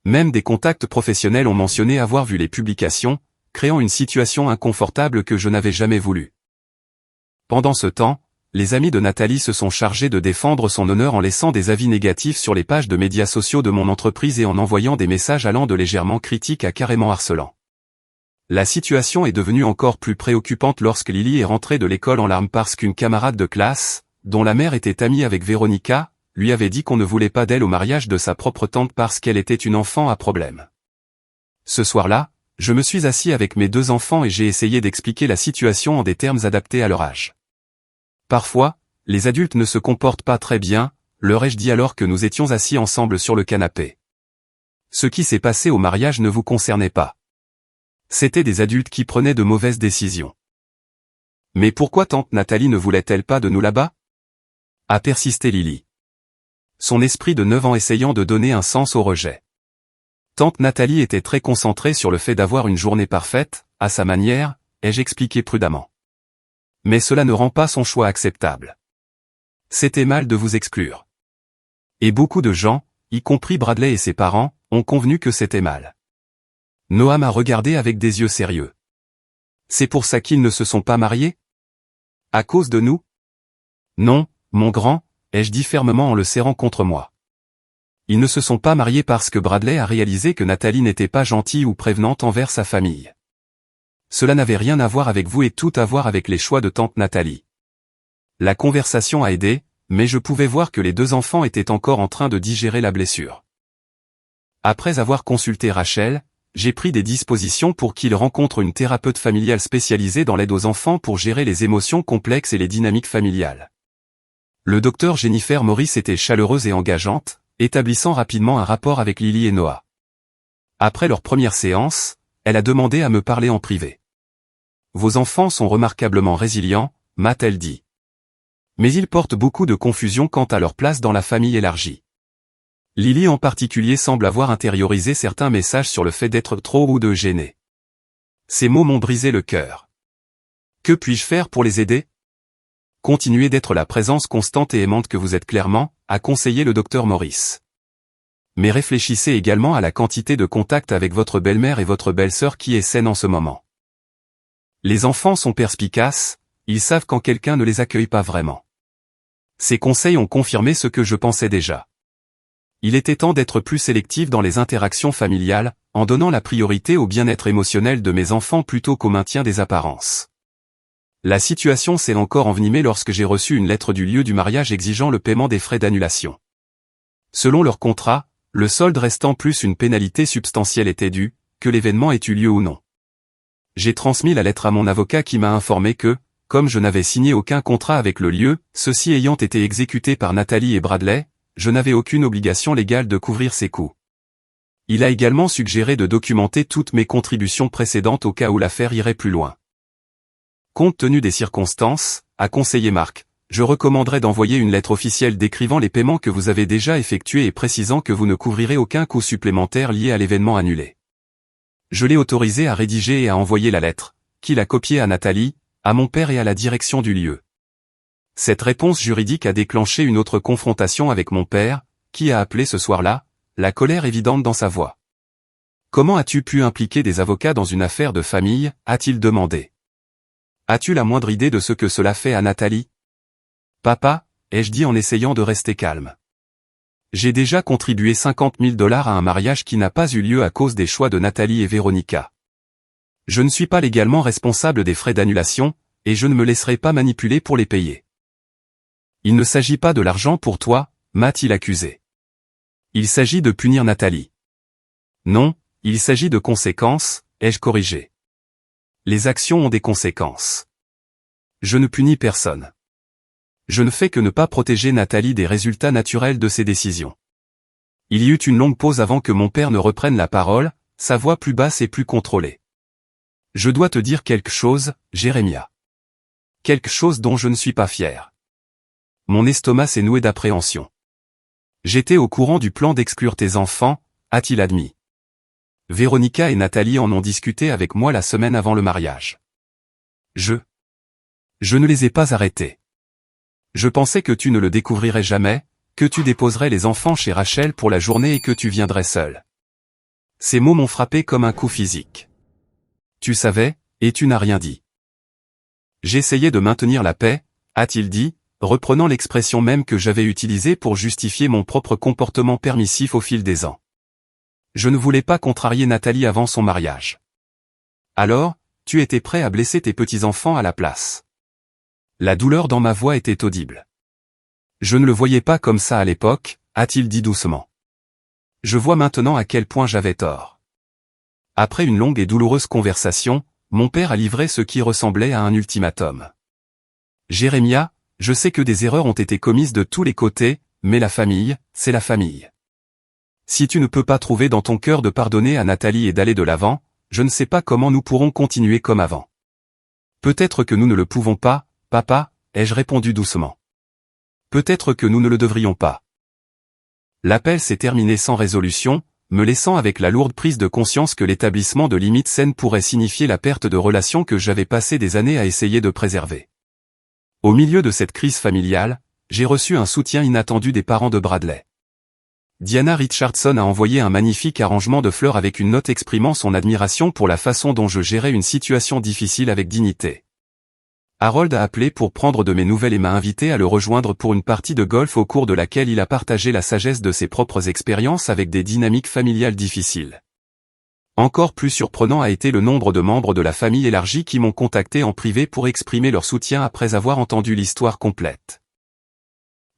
Même des contacts professionnels ont mentionné avoir vu les publications, créant une situation inconfortable que je n'avais jamais voulu. Pendant ce temps, les amis de Nathalie se sont chargés de défendre son honneur en laissant des avis négatifs sur les pages de médias sociaux de mon entreprise et en envoyant des messages allant de légèrement critiques à carrément harcelants. La situation est devenue encore plus préoccupante lorsque Lily est rentrée de l'école en larmes parce qu'une camarade de classe, dont la mère était amie avec Véronica, lui avait dit qu'on ne voulait pas d'elle au mariage de sa propre tante parce qu'elle était une enfant à problème. Ce soir-là, je me suis assis avec mes 2 enfants et j'ai essayé d'expliquer la situation en des termes adaptés à leur âge. Parfois, les adultes ne se comportent pas très bien, leur ai-je dit alors que nous étions assis ensemble sur le canapé. Ce qui s'est passé au mariage ne vous concernait pas. C'étaient des adultes qui prenaient de mauvaises décisions. Mais pourquoi tante Nathalie ne voulait-elle pas de nous là-bas? A persisté Lily. Son esprit de 9 ans essayant de donner un sens au rejet. Tante Nathalie était très concentrée sur le fait d'avoir une journée parfaite, à sa manière, ai-je expliqué prudemment. Mais cela ne rend pas son choix acceptable. C'était mal de vous exclure. Et beaucoup de gens, y compris Bradley et ses parents, ont convenu que c'était mal. Noah m'a regardé avec des yeux sérieux. C'est pour ça qu'ils ne se sont pas mariés? À cause de nous? Non, mon grand, ai-je dit fermement en le serrant contre moi. Ils ne se sont pas mariés parce que Bradley a réalisé que Nathalie n'était pas gentille ou prévenante envers sa famille. Cela n'avait rien à voir avec vous et tout à voir avec les choix de tante Nathalie. La conversation a aidé, mais je pouvais voir que les 2 enfants étaient encore en train de digérer la blessure. Après avoir consulté Rachel, j'ai pris des dispositions pour qu'il rencontre une thérapeute familiale spécialisée dans l'aide aux enfants pour gérer les émotions complexes et les dynamiques familiales. Le docteur Jennifer Morris était chaleureuse et engageante, établissant rapidement un rapport avec Lily et Noah. Après leur première séance, elle a demandé à me parler en privé. Vos enfants sont remarquablement résilients, m'a-t-elle dit. Mais ils portent beaucoup de confusion quant à leur place dans la famille élargie. Lily en particulier semble avoir intériorisé certains messages sur le fait d'être trop ou de gêner. Ces mots m'ont brisé le cœur. Que puis-je faire pour les aider? Continuez d'être la présence constante et aimante que vous êtes clairement, a conseillé le docteur Morris. Mais réfléchissez également à la quantité de contact avec votre belle-mère et votre belle-sœur qui est saine en ce moment. Les enfants sont perspicaces, ils savent quand quelqu'un ne les accueille pas vraiment. Ces conseils ont confirmé ce que je pensais déjà. Il était temps d'être plus sélectif dans les interactions familiales, en donnant la priorité au bien-être émotionnel de mes enfants plutôt qu'au maintien des apparences. La situation s'est encore envenimée lorsque j'ai reçu une lettre du lieu du mariage exigeant le paiement des frais d'annulation. Selon leur contrat, le solde restant plus une pénalité substantielle était due, que l'événement ait eu lieu ou non. J'ai transmis la lettre à mon avocat qui m'a informé que, comme je n'avais signé aucun contrat avec le lieu, ceux-ci ayant été exécutés par Nathalie et Bradley, je n'avais aucune obligation légale de couvrir ces coûts. Il a également suggéré de documenter toutes mes contributions précédentes au cas où l'affaire irait plus loin. Compte tenu des circonstances, a conseillé Marc, je recommanderais d'envoyer une lettre officielle décrivant les paiements que vous avez déjà effectués et précisant que vous ne couvrirez aucun coût supplémentaire lié à l'événement annulé. Je l'ai autorisé à rédiger et à envoyer la lettre, qu'il a copiée à Nathalie, à mon père et à la direction du lieu. Cette réponse juridique a déclenché une autre confrontation avec mon père, qui a appelé ce soir-là, la colère évidente dans sa voix. Comment as-tu pu impliquer des avocats dans une affaire de famille, a-t-il demandé. As-tu la moindre idée de ce que cela fait à Nathalie? Papa, ai-je dit en essayant de rester calme. J'ai déjà contribué 50 000 $ à un mariage qui n'a pas eu lieu à cause des choix de Nathalie et Véronica. Je ne suis pas légalement responsable des frais d'annulation, et je ne me laisserai pas manipuler pour les payer. Il ne s'agit pas de l'argent pour toi, m'a-t-il accusé. Il s'agit de punir Nathalie. Non, il s'agit de conséquences, ai-je corrigé. Les actions ont des conséquences. Je ne punis personne. Je ne fais que ne pas protéger Nathalie des résultats naturels de ses décisions. Il y eut une longue pause avant que mon père ne reprenne la parole, sa voix plus basse et plus contrôlée. Je dois te dire quelque chose, Jérémia. Quelque chose dont je ne suis pas fier. Mon estomac s'est noué d'appréhension. J'étais au courant du plan d'exclure tes enfants, a-t-il admis. Véronica et Nathalie en ont discuté avec moi la semaine avant le mariage. Je ne les ai pas arrêtés. Je pensais que tu ne le découvrirais jamais, que tu déposerais les enfants chez Rachel pour la journée et que tu viendrais seul. Ces mots m'ont frappé comme un coup physique. Tu savais, et tu n'as rien dit. J'essayais de maintenir la paix, a-t-il dit, reprenant l'expression même que j'avais utilisée pour justifier mon propre comportement permissif au fil des ans. Je ne voulais pas contrarier Nathalie avant son mariage. Alors, tu étais prêt à blesser tes petits-enfants à la place. La douleur dans ma voix était audible. Je ne le voyais pas comme ça à l'époque, a-t-il dit doucement. Je vois maintenant à quel point j'avais tort. Après une longue et douloureuse conversation, mon père a livré ce qui ressemblait à un ultimatum. Jérémia, je sais que des erreurs ont été commises de tous les côtés, mais la famille, c'est la famille. Si tu ne peux pas trouver dans ton cœur de pardonner à Nathalie et d'aller de l'avant, je ne sais pas comment nous pourrons continuer comme avant. Peut-être que nous ne le pouvons pas, papa, ai-je répondu doucement. Peut-être que nous ne le devrions pas. L'appel s'est terminé sans résolution, me laissant avec la lourde prise de conscience que l'établissement de limites saines pourrait signifier la perte de relations que j'avais passé des années à essayer de préserver. Au milieu de cette crise familiale, j'ai reçu un soutien inattendu des parents de Bradley. Diana Richardson a envoyé un magnifique arrangement de fleurs avec une note exprimant son admiration pour la façon dont je gérais une situation difficile avec dignité. Harold a appelé pour prendre de mes nouvelles et m'a invité à le rejoindre pour une partie de golf au cours de laquelle il a partagé la sagesse de ses propres expériences avec des dynamiques familiales difficiles. Encore plus surprenant a été le nombre de membres de la famille élargie qui m'ont contacté en privé pour exprimer leur soutien après avoir entendu l'histoire complète.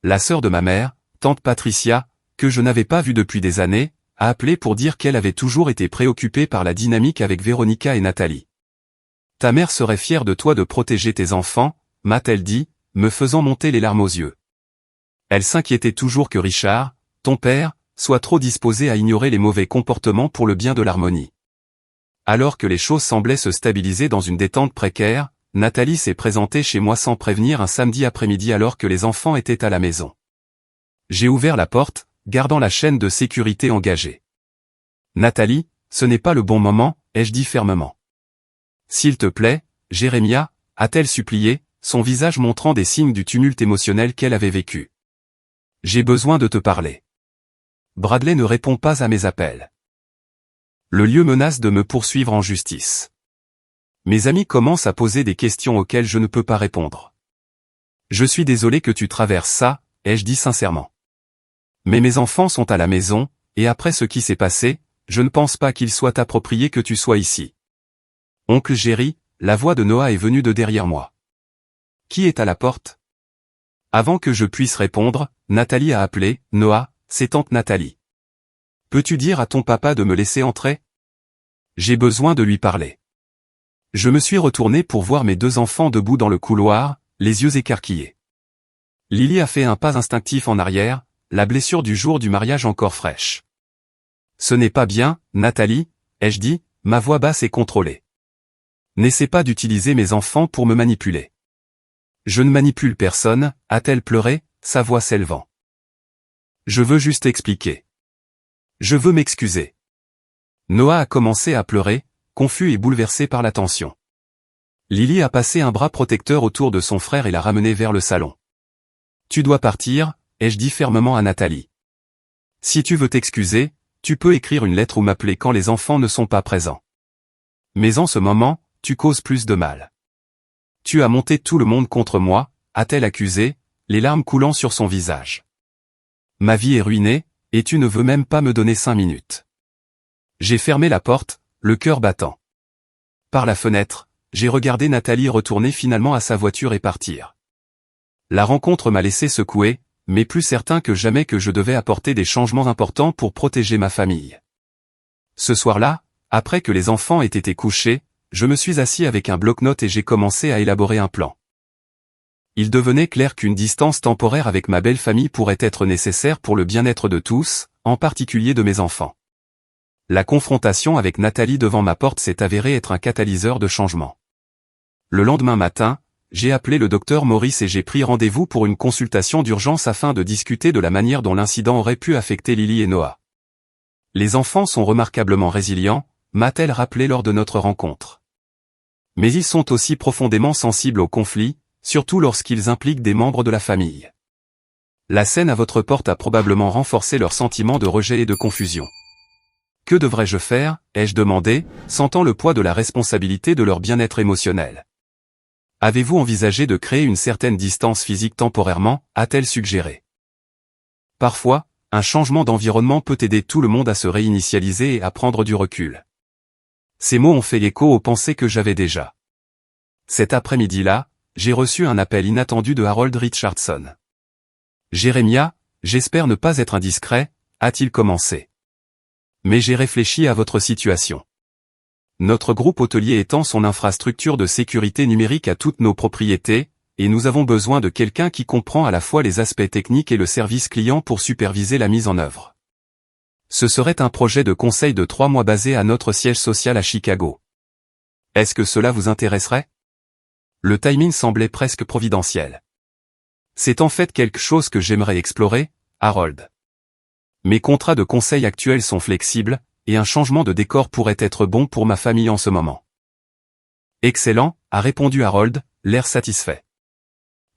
La sœur de ma mère, tante Patricia, que je n'avais pas vue depuis des années, a appelé pour dire qu'elle avait toujours été préoccupée par la dynamique avec Véronica et Nathalie. Ta mère serait fière de toi de protéger tes enfants, m'a-t-elle dit, me faisant monter les larmes aux yeux. Elle s'inquiétait toujours que Richard, ton père, soit trop disposé à ignorer les mauvais comportements pour le bien de l'harmonie. Alors que les choses semblaient se stabiliser dans une détente précaire, Nathalie s'est présentée chez moi sans prévenir un samedi après-midi alors que les enfants étaient à la maison. J'ai ouvert la porte, gardant la chaîne de sécurité engagée. Nathalie, ce n'est pas le bon moment, ai-je dit fermement. S'il te plaît, Jérémia, a-t-elle supplié, son visage montrant des signes du tumulte émotionnel qu'elle avait vécu. J'ai besoin de te parler. Bradley ne répond pas à mes appels. Le lieu menace de me poursuivre en justice. Mes amis commencent à poser des questions auxquelles je ne peux pas répondre. Je suis désolé que tu traverses ça, ai-je dit sincèrement. Mais mes enfants sont à la maison, et après ce qui s'est passé, je ne pense pas qu'il soit approprié que tu sois ici. Oncle Jerry, la voix de Noah est venue de derrière moi. Qui est à la porte? Avant que je puisse répondre, Nathalie a appelé, Noah, c'est tante Nathalie. Peux-tu dire à ton papa de me laisser entrer? J'ai besoin de lui parler. Je me suis retourné pour voir mes deux enfants debout dans le couloir, les yeux écarquillés. Lily a fait un pas instinctif en arrière, la blessure du jour du mariage encore fraîche. Ce n'est pas bien, Nathalie, ai-je dit, ma voix basse et contrôlée. N'essaie pas d'utiliser mes enfants pour me manipuler. Je ne manipule personne, a-t-elle pleuré, sa voix s'élevant. Je veux juste expliquer. Je veux m'excuser. Noah a commencé à pleurer, confus et bouleversé par la tension. Lily a passé un bras protecteur autour de son frère et l'a ramené vers le salon. Tu dois partir, ai-je dit fermement à Nathalie. Si tu veux t'excuser, tu peux écrire une lettre ou m'appeler quand les enfants ne sont pas présents. Mais en ce moment, tu causes plus de mal. Tu as monté tout le monde contre moi, a-t-elle accusé, les larmes coulant sur son visage. Ma vie est ruinée, et tu ne veux même pas me donner 5 minutes. J'ai fermé la porte, le cœur battant. Par la fenêtre, j'ai regardé Nathalie retourner finalement à sa voiture et partir. La rencontre m'a laissé secouer, mais plus certain que jamais que je devais apporter des changements importants pour protéger ma famille. Ce soir-là, après que les enfants aient été couchés, je me suis assis avec un bloc-notes et j'ai commencé à élaborer un plan. Il devenait clair qu'une distance temporaire avec ma belle famille pourrait être nécessaire pour le bien-être de tous, en particulier de mes enfants. La confrontation avec Nathalie devant ma porte s'est avérée être un catalyseur de changement. Le lendemain matin, j'ai appelé le docteur Maurice et j'ai pris rendez-vous pour une consultation d'urgence afin de discuter de la manière dont l'incident aurait pu affecter Lily et Noah. Les enfants sont remarquablement résilients, m'a-t-elle rappelé lors de notre rencontre. Mais ils sont aussi profondément sensibles aux conflits, surtout lorsqu'ils impliquent des membres de la famille. La scène à votre porte a probablement renforcé leur sentiment de rejet et de confusion. Que devrais-je faire, ai-je demandé, sentant le poids de la responsabilité de leur bien-être émotionnel. Avez-vous envisagé de créer une certaine distance physique temporairement, a-t-elle suggéré. Parfois, un changement d'environnement peut aider tout le monde à se réinitialiser et à prendre du recul. Ces mots ont fait écho aux pensées que j'avais déjà. Cet après-midi-là, j'ai reçu un appel inattendu de Harold Richardson. Jérémia, j'espère ne pas être indiscret, a-t-il commencé. Mais j'ai réfléchi à votre situation. Notre groupe hôtelier étend son infrastructure de sécurité numérique à toutes nos propriétés, et nous avons besoin de quelqu'un qui comprend à la fois les aspects techniques et le service client pour superviser la mise en œuvre. Ce serait un projet de conseil de 3 mois basé à notre siège social à Chicago. Est-ce que cela vous intéresserait? Le timing semblait presque providentiel. C'est en fait quelque chose que j'aimerais explorer, Harold. Mes contrats de conseil actuels sont flexibles, et un changement de décor pourrait être bon pour ma famille en ce moment. Excellent, a répondu Harold, l'air satisfait.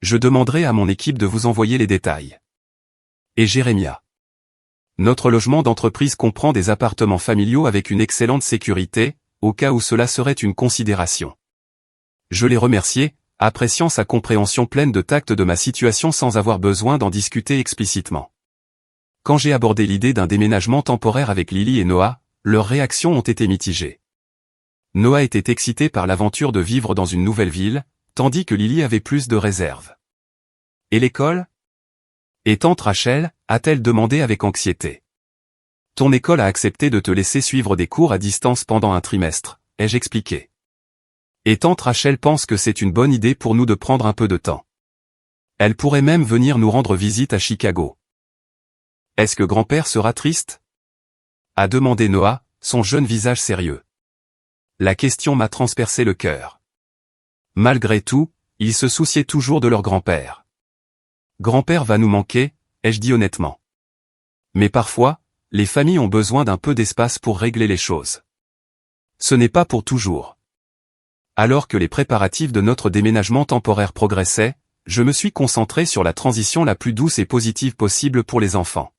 Je demanderai à mon équipe de vous envoyer les détails. Et Jérémia. Notre logement d'entreprise comprend des appartements familiaux avec une excellente sécurité, au cas où cela serait une considération. Je l'ai remercié, appréciant sa compréhension pleine de tact de ma situation sans avoir besoin d'en discuter explicitement. Quand j'ai abordé l'idée d'un déménagement temporaire avec Lily et Noah, leurs réactions ont été mitigées. Noah était excité par l'aventure de vivre dans une nouvelle ville, tandis que Lily avait plus de réserves. Et l'école? Et tante Rachel, a-t-elle demandé avec anxiété. Ton école a accepté de te laisser suivre des cours à distance pendant un trimestre, ai-je expliqué. Et tante Rachel pense que c'est une bonne idée pour nous de prendre un peu de temps. Elle pourrait même venir nous rendre visite à Chicago. Est-ce que grand-père sera triste? A demandé Noah, son jeune visage sérieux. La question m'a transpercé le cœur. Malgré tout, ils se souciaient toujours de leur grand-père. Grand-père va nous manquer, ai-je dit honnêtement. Mais parfois, les familles ont besoin d'un peu d'espace pour régler les choses. Ce n'est pas pour toujours. Alors que les préparatifs de notre déménagement temporaire progressaient, je me suis concentré sur la transition la plus douce et positive possible pour les enfants.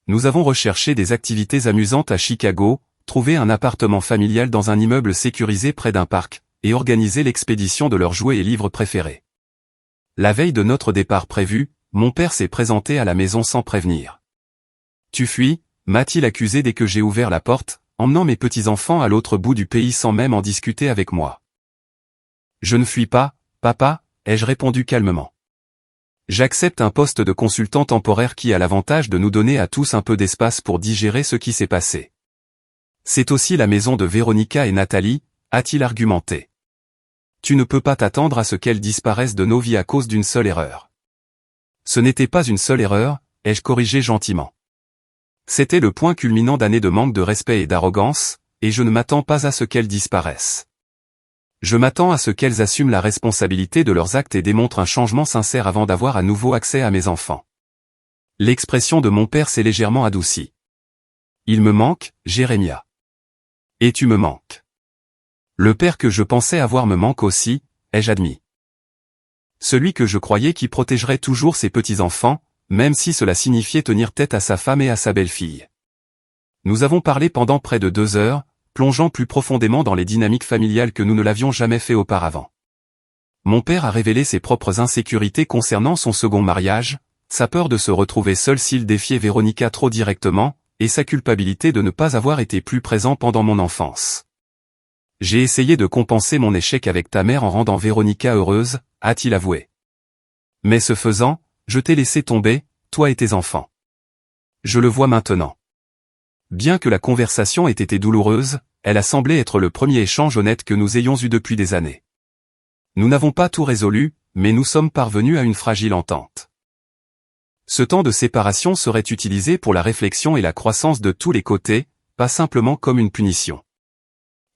Nous avons recherché des activités amusantes à Chicago, trouvé un appartement familial dans un immeuble sécurisé près d'un parc, et organisé l'expédition de leurs jouets et livres préférés. La veille de notre départ prévu, mon père s'est présenté à la maison sans prévenir. Tu fuis, m'a-t-il accusé dès que j'ai ouvert la porte, emmenant mes petits-enfants à l'autre bout du pays sans même en discuter avec moi. Je ne fuis pas, papa, ai-je répondu calmement. J'accepte un poste de consultant temporaire qui a l'avantage de nous donner à tous un peu d'espace pour digérer ce qui s'est passé. C'est aussi la maison de Véronica et Nathalie, a-t-il argumenté. Tu ne peux pas t'attendre à ce qu'elles disparaissent de nos vies à cause d'une seule erreur. Ce n'était pas une seule erreur, ai-je corrigé gentiment. C'était le point culminant d'années de manque de respect et d'arrogance, et je ne m'attends pas à ce qu'elles disparaissent. Je m'attends à ce qu'elles assument la responsabilité de leurs actes et démontrent un changement sincère avant d'avoir à nouveau accès à mes enfants. L'expression de mon père s'est légèrement adoucie. Il me manque, Jérémia. Et tu me manques. Le père que je pensais avoir me manque aussi, ai-je admis. Celui que je croyais qui protégerait toujours ses petits-enfants, même si cela signifiait tenir tête à sa femme et à sa belle-fille. Nous avons parlé pendant près de 2 heures, plongeant plus profondément dans les dynamiques familiales que nous ne l'avions jamais fait auparavant. Mon père a révélé ses propres insécurités concernant son second mariage, sa peur de se retrouver seul s'il défiait Véronica trop directement, et sa culpabilité de ne pas avoir été plus présent pendant mon enfance. J'ai essayé de compenser mon échec avec ta mère en rendant Véronica heureuse, a-t-il avoué. Mais ce faisant, je t'ai laissé tomber, toi et tes enfants. Je le vois maintenant. Bien que la conversation ait été douloureuse, elle a semblé être le premier échange honnête que nous ayons eu depuis des années. Nous n'avons pas tout résolu, mais nous sommes parvenus à une fragile entente. Ce temps de séparation serait utilisé pour la réflexion et la croissance de tous les côtés, pas simplement comme une punition.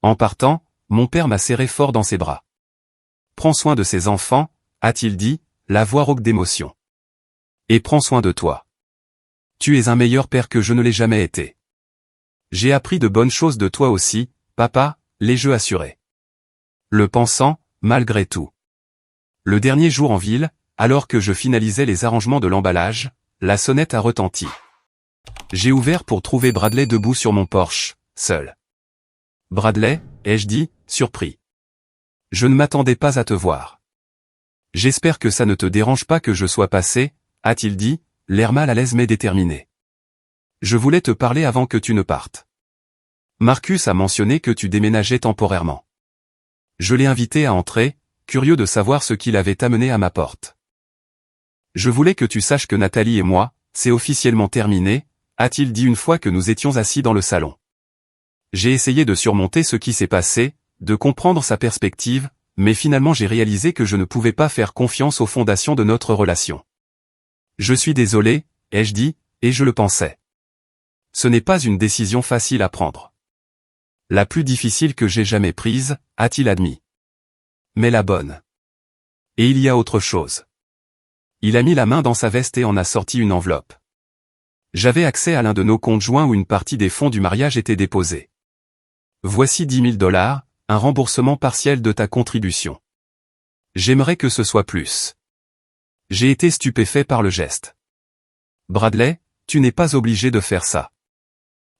En partant, mon père m'a serré fort dans ses bras. Prends soin de ses enfants, a-t-il dit, la voix rauque d'émotion. Et prends soin de toi. Tu es un meilleur père que je ne l'ai jamais été. J'ai appris de bonnes choses de toi aussi, papa, l'ai-je assuré. Le pensant, malgré tout. Le dernier jour en ville, alors que je finalisais les arrangements de l'emballage, la sonnette a retenti. J'ai ouvert pour trouver Bradley debout sur mon porche, seul. « Bradley » ai-je dit, surpris. « Je ne m'attendais pas à te voir. »« J'espère que ça ne te dérange pas que je sois passé » a-t-il dit, l'air mal à l'aise mais déterminé. « Je voulais te parler avant que tu ne partes. Marcus a mentionné que tu déménageais temporairement. Je l'ai invité à entrer, curieux de savoir ce qu'il avait amené à ma porte. Je voulais que tu saches que Nathalie et moi, c'est officiellement terminé, a-t-il dit une fois que nous étions assis dans le salon. J'ai essayé de surmonter ce qui s'est passé, de comprendre sa perspective, mais finalement j'ai réalisé que je ne pouvais pas faire confiance aux fondations de notre relation. Je suis désolé, ai-je dit, et je le pensais. Ce n'est pas une décision facile à prendre. La plus difficile que j'ai jamais prise, a-t-il admis. Mais la bonne. Et il y a autre chose. Il a mis la main dans sa veste et en a sorti une enveloppe. J'avais accès à l'un de nos comptes joints où une partie des fonds du mariage était déposée. Voici 10 000 $, un remboursement partiel de ta contribution. J'aimerais que ce soit plus. J'ai été stupéfait par le geste. Bradley, tu n'es pas obligé de faire ça.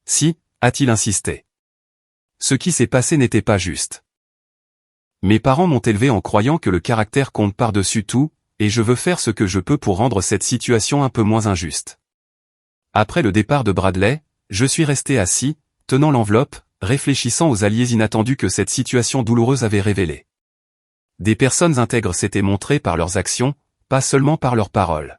Si, a-t-il insisté. Ce qui s'est passé n'était pas juste. Mes parents m'ont élevé en croyant que le caractère compte par-dessus tout, et je veux faire ce que je peux pour rendre cette situation un peu moins injuste. Après le départ de Bradley, je suis resté assis, tenant l'enveloppe, réfléchissant aux alliés inattendus que cette situation douloureuse avait révélés. Des personnes intègres s'étaient montrées par leurs actions, pas seulement par leurs paroles.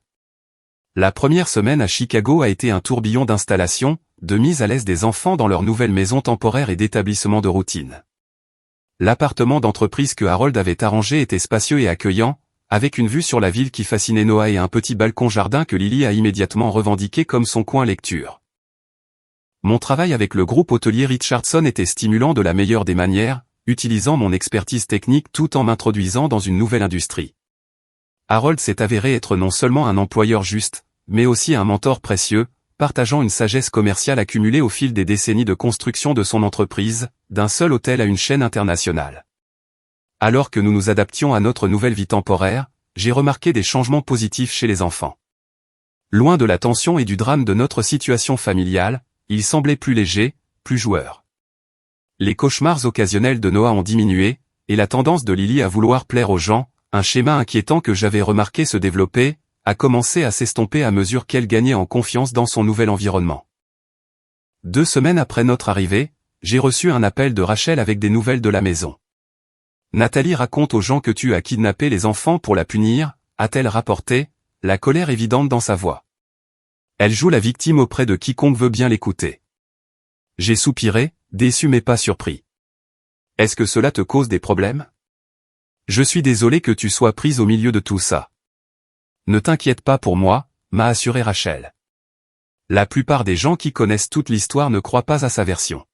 La première semaine à Chicago a été un tourbillon d'installation, de mise à l'aise des enfants dans leur nouvelle maison temporaire et d'établissement de routine. L'appartement d'entreprise que Harold avait arrangé était spacieux et accueillant, avec une vue sur la ville qui fascinait Noah et un petit balcon-jardin que Lily a immédiatement revendiqué comme son coin lecture. Mon travail avec le groupe hôtelier Richardson était stimulant de la meilleure des manières, utilisant mon expertise technique tout en m'introduisant dans une nouvelle industrie. Harold s'est avéré être non seulement un employeur juste, mais aussi un mentor précieux, partageant une sagesse commerciale accumulée au fil des décennies de construction de son entreprise, d'un seul hôtel à une chaîne internationale. Alors que nous nous adaptions à notre nouvelle vie temporaire, j'ai remarqué des changements positifs chez les enfants. Loin de la tension et du drame de notre situation familiale, ils semblaient plus légers, plus joueurs. Les cauchemars occasionnels de Noah ont diminué, et la tendance de Lily à vouloir plaire aux gens, un schéma inquiétant que j'avais remarqué se développer, a commencé à s'estomper à mesure qu'elle gagnait en confiance dans son nouvel environnement. 2 semaines après notre arrivée, j'ai reçu un appel de Rachel avec des nouvelles de la maison. Nathalie raconte aux gens que tu as kidnappé les enfants pour la punir, a-t-elle rapporté, la colère évidente dans sa voix. Elle joue la victime auprès de quiconque veut bien l'écouter. J'ai soupiré, déçu mais pas surpris. Est-ce que cela te cause des problèmes? Je suis désolé que tu sois prise au milieu de tout ça. Ne t'inquiète pas pour moi, m'a assuré Rachel. La plupart des gens qui connaissent toute l'histoire ne croient pas à sa version.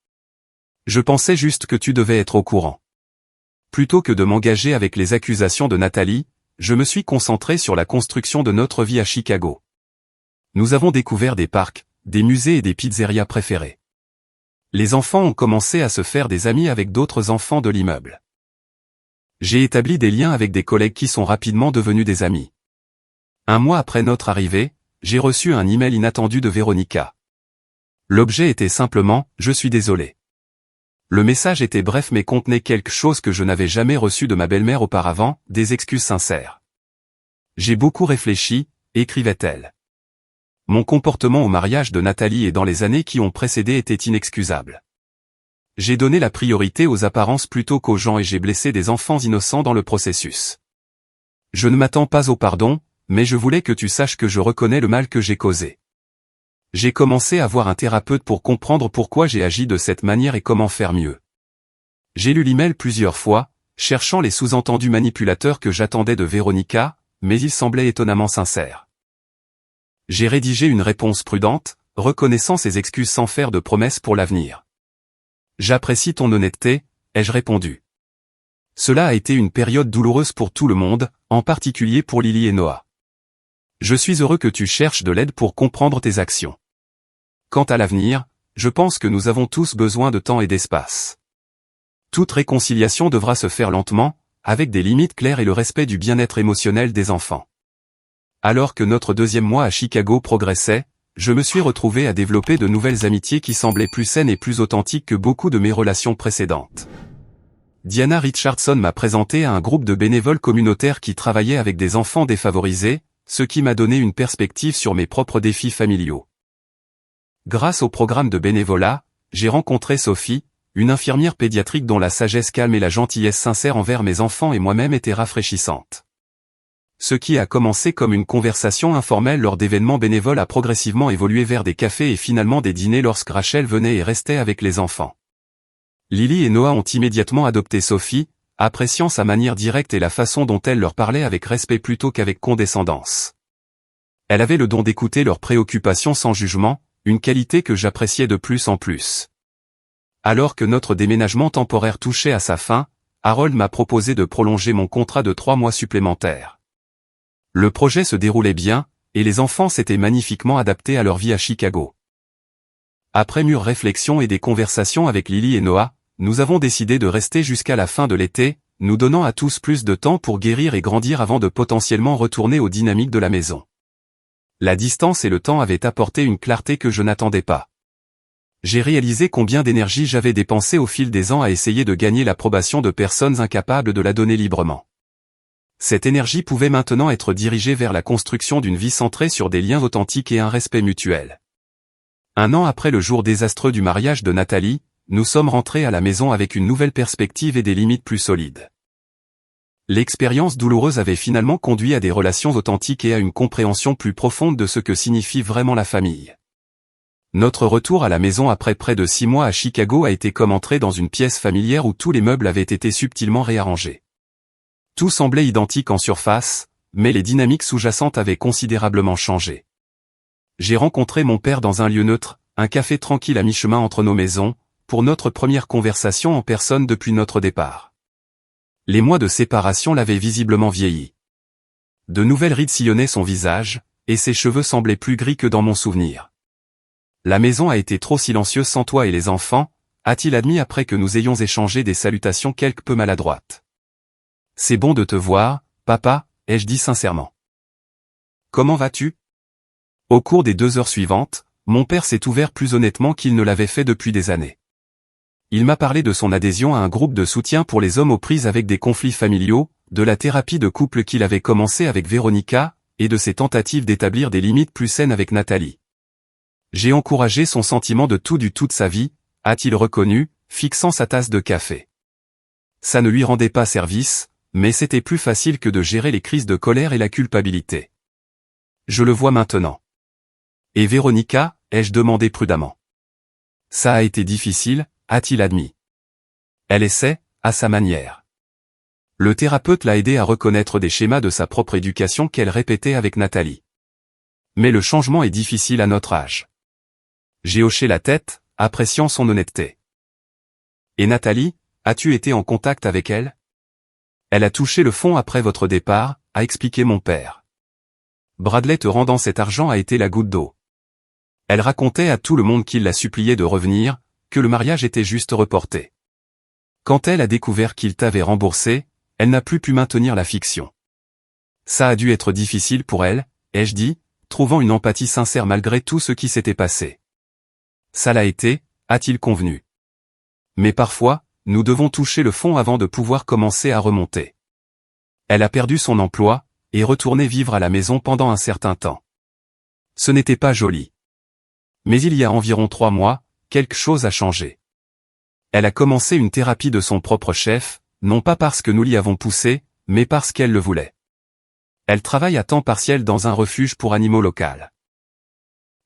Je pensais juste que tu devais être au courant. Plutôt que de m'engager avec les accusations de Nathalie, je me suis concentré sur la construction de notre vie à Chicago. Nous avons découvert des parcs, des musées et des pizzerias préférés. Les enfants ont commencé à se faire des amis avec d'autres enfants de l'immeuble. J'ai établi des liens avec des collègues qui sont rapidement devenus des amis. 1 mois après notre arrivée, j'ai reçu un email inattendu de Véronica. L'objet était simplement « Je suis désolé ». Le message était bref mais contenait quelque chose que je n'avais jamais reçu de ma belle-mère auparavant, des excuses sincères. J'ai beaucoup réfléchi, écrivait-elle. Mon comportement au mariage de Nathalie et dans les années qui ont précédé était inexcusable. J'ai donné la priorité aux apparences plutôt qu'aux gens et j'ai blessé des enfants innocents dans le processus. Je ne m'attends pas au pardon, mais je voulais que tu saches que je reconnais le mal que j'ai causé. J'ai commencé à voir un thérapeute pour comprendre pourquoi j'ai agi de cette manière et comment faire mieux. J'ai lu l'email plusieurs fois, cherchant les sous-entendus manipulateurs que j'attendais de Véronica, mais il semblait étonnamment sincère. J'ai rédigé une réponse prudente, reconnaissant ses excuses sans faire de promesses pour l'avenir. J'apprécie ton honnêteté, ai-je répondu. Cela a été une période douloureuse pour tout le monde, en particulier pour Lily et Noah. Je suis heureux que tu cherches de l'aide pour comprendre tes actions. Quant à l'avenir, je pense que nous avons tous besoin de temps et d'espace. Toute réconciliation devra se faire lentement, avec des limites claires et le respect du bien-être émotionnel des enfants. Alors que notre deuxième mois à Chicago progressait, je me suis retrouvé à développer de nouvelles amitiés qui semblaient plus saines et plus authentiques que beaucoup de mes relations précédentes. Diana Richardson m'a présenté à un groupe de bénévoles communautaires qui travaillaient avec des enfants défavorisés, ce qui m'a donné une perspective sur mes propres défis familiaux. Grâce au programme de bénévolat, j'ai rencontré Sophie, une infirmière pédiatrique dont la sagesse calme et la gentillesse sincère envers mes enfants et moi-même étaient rafraîchissantes. Ce qui a commencé comme une conversation informelle lors d'événements bénévoles a progressivement évolué vers des cafés et finalement des dîners lorsque Rachel venait et restait avec les enfants. Lily et Noah ont immédiatement adopté Sophie, appréciant sa manière directe et la façon dont elle leur parlait avec respect plutôt qu'avec condescendance. Elle avait le don d'écouter leurs préoccupations sans jugement, une qualité que j'appréciais de plus en plus. Alors que notre déménagement temporaire touchait à sa fin, Harold m'a proposé de prolonger mon contrat de 3 mois supplémentaires. Le projet se déroulait bien, et les enfants s'étaient magnifiquement adaptés à leur vie à Chicago. Après mûre réflexion et des conversations avec Lily et Noah, nous avons décidé de rester jusqu'à la fin de l'été, nous donnant à tous plus de temps pour guérir et grandir avant de potentiellement retourner aux dynamiques de la maison. La distance et le temps avaient apporté une clarté que je n'attendais pas. J'ai réalisé combien d'énergie j'avais dépensé au fil des ans à essayer de gagner l'approbation de personnes incapables de la donner librement. Cette énergie pouvait maintenant être dirigée vers la construction d'une vie centrée sur des liens authentiques et un respect mutuel. 1 an après le jour désastreux du mariage de Nathalie, nous sommes rentrés à la maison avec une nouvelle perspective et des limites plus solides. L'expérience douloureuse avait finalement conduit à des relations authentiques et à une compréhension plus profonde de ce que signifie vraiment la famille. Notre retour à la maison après près de 6 mois à Chicago a été comme entrer dans une pièce familière où tous les meubles avaient été subtilement réarrangés. Tout semblait identique en surface, mais les dynamiques sous-jacentes avaient considérablement changé. J'ai rencontré mon père dans un lieu neutre, un café tranquille à mi-chemin entre nos maisons, pour notre première conversation en personne depuis notre départ. Les mois de séparation l'avaient visiblement vieilli. De nouvelles rides sillonnaient son visage, et ses cheveux semblaient plus gris que dans mon souvenir. La maison a été trop silencieuse sans toi et les enfants, a-t-il admis après que nous ayons échangé des salutations quelque peu maladroites. C'est bon de te voir, papa, ai-je dit sincèrement. Comment vas-tu? Au cours des 2 heures suivantes, mon père s'est ouvert plus honnêtement qu'il ne l'avait fait depuis des années. Il m'a parlé de son adhésion à un groupe de soutien pour les hommes aux prises avec des conflits familiaux, de la thérapie de couple qu'il avait commencé avec Véronica, et de ses tentatives d'établir des limites plus saines avec Nathalie. J'ai encouragé son sentiment de tout du tout de sa vie, a-t-il reconnu, fixant sa tasse de café. Ça ne lui rendait pas service, mais c'était plus facile que de gérer les crises de colère et la culpabilité. Je le vois maintenant. Et Véronica, ai-je demandé prudemment. Ça a été difficile, a-t-il admis. Elle essaie, à sa manière. Le thérapeute l'a aidé à reconnaître des schémas de sa propre éducation qu'elle répétait avec Nathalie. Mais le changement est difficile à notre âge. J'ai hoché la tête, appréciant son honnêteté. Et Nathalie, as-tu été en contact avec elle? Elle a touché le fond après votre départ, a expliqué mon père. Bradley te rendant cet argent a été la goutte d'eau. Elle racontait à tout le monde qu'il la suppliait de revenir, que le mariage était juste reporté. Quand elle a découvert qu'il t'avait remboursé, elle n'a plus pu maintenir la fiction. Ça a dû être difficile pour elle, ai-je dit, trouvant une empathie sincère malgré tout ce qui s'était passé. Ça l'a été, a-t-il convenu. Mais parfois, nous devons toucher le fond avant de pouvoir commencer à remonter. Elle a perdu son emploi, et retourné vivre à la maison pendant un certain temps. Ce n'était pas joli. Mais il y a environ 3 mois, quelque chose a changé. Elle a commencé une thérapie de son propre chef, non pas parce que nous l'y avons poussée, mais parce qu'elle le voulait. Elle travaille à temps partiel dans un refuge pour animaux local.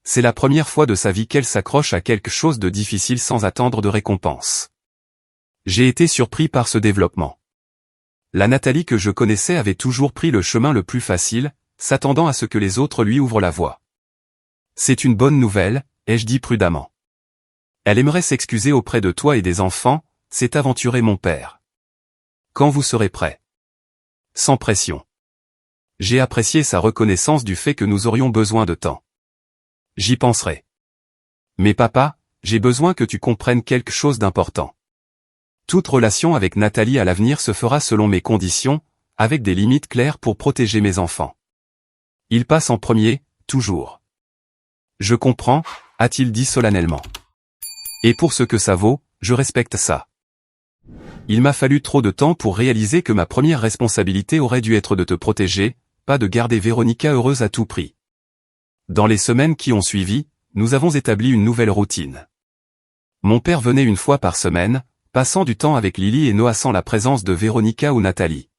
C'est la première fois de sa vie qu'elle s'accroche à quelque chose de difficile sans attendre de récompense. J'ai été surpris par ce développement. La Nathalie que je connaissais avait toujours pris le chemin le plus facile, s'attendant à ce que les autres lui ouvrent la voie. C'est une bonne nouvelle, ai-je dit prudemment. Elle aimerait s'excuser auprès de toi et des enfants, s'est aventuré mon père. Quand vous serez prêts. Sans pression. J'ai apprécié sa reconnaissance du fait que nous aurions besoin de temps. J'y penserai. Mais papa, j'ai besoin que tu comprennes quelque chose d'important. Toute relation avec Nathalie à l'avenir se fera selon mes conditions, avec des limites claires pour protéger mes enfants. Il passe en premier, toujours. Je comprends, a-t-il dit solennellement. Et pour ce que ça vaut, je respecte ça. Il m'a fallu trop de temps pour réaliser que ma première responsabilité aurait dû être de te protéger, pas de garder Véronica heureuse à tout prix. Dans les semaines qui ont suivi, nous avons établi une nouvelle routine. Mon père venait une fois par semaine, passant du temps avec Lily et Noah sans la présence de Véronica ou Nathalie.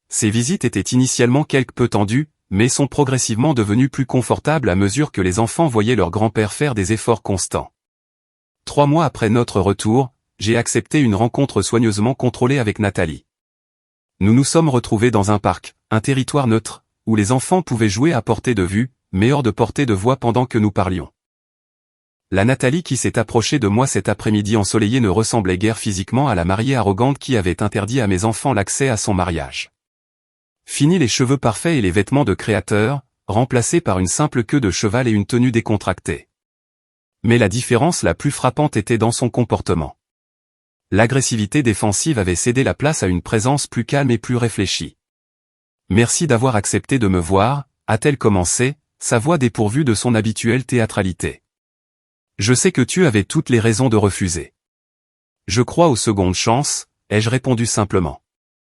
Ces visites étaient initialement quelque peu tendues, mais sont progressivement devenues plus confortables à mesure que les enfants voyaient leur grand-père faire des efforts constants. 3 mois après notre retour, j'ai accepté une rencontre soigneusement contrôlée avec Nathalie. Nous nous sommes retrouvés dans un parc, un territoire neutre, où les enfants pouvaient jouer à portée de vue, mais hors de portée de voix pendant que nous parlions. La Nathalie qui s'est approchée de moi cet après-midi ensoleillé ne ressemblait guère physiquement à la mariée arrogante qui avait interdit à mes enfants l'accès à son mariage. Fini les cheveux parfaits et les vêtements de créateur, remplacés par une simple queue de cheval et une tenue décontractée. Mais la différence la plus frappante était dans son comportement. L'agressivité défensive avait cédé la place à une présence plus calme et plus réfléchie. « Merci d'avoir accepté de me voir », a-t-elle commencé, sa voix dépourvue de son habituelle théâtralité. « Je sais que tu avais toutes les raisons de refuser. »« Je crois aux secondes chances », ai-je répondu simplement.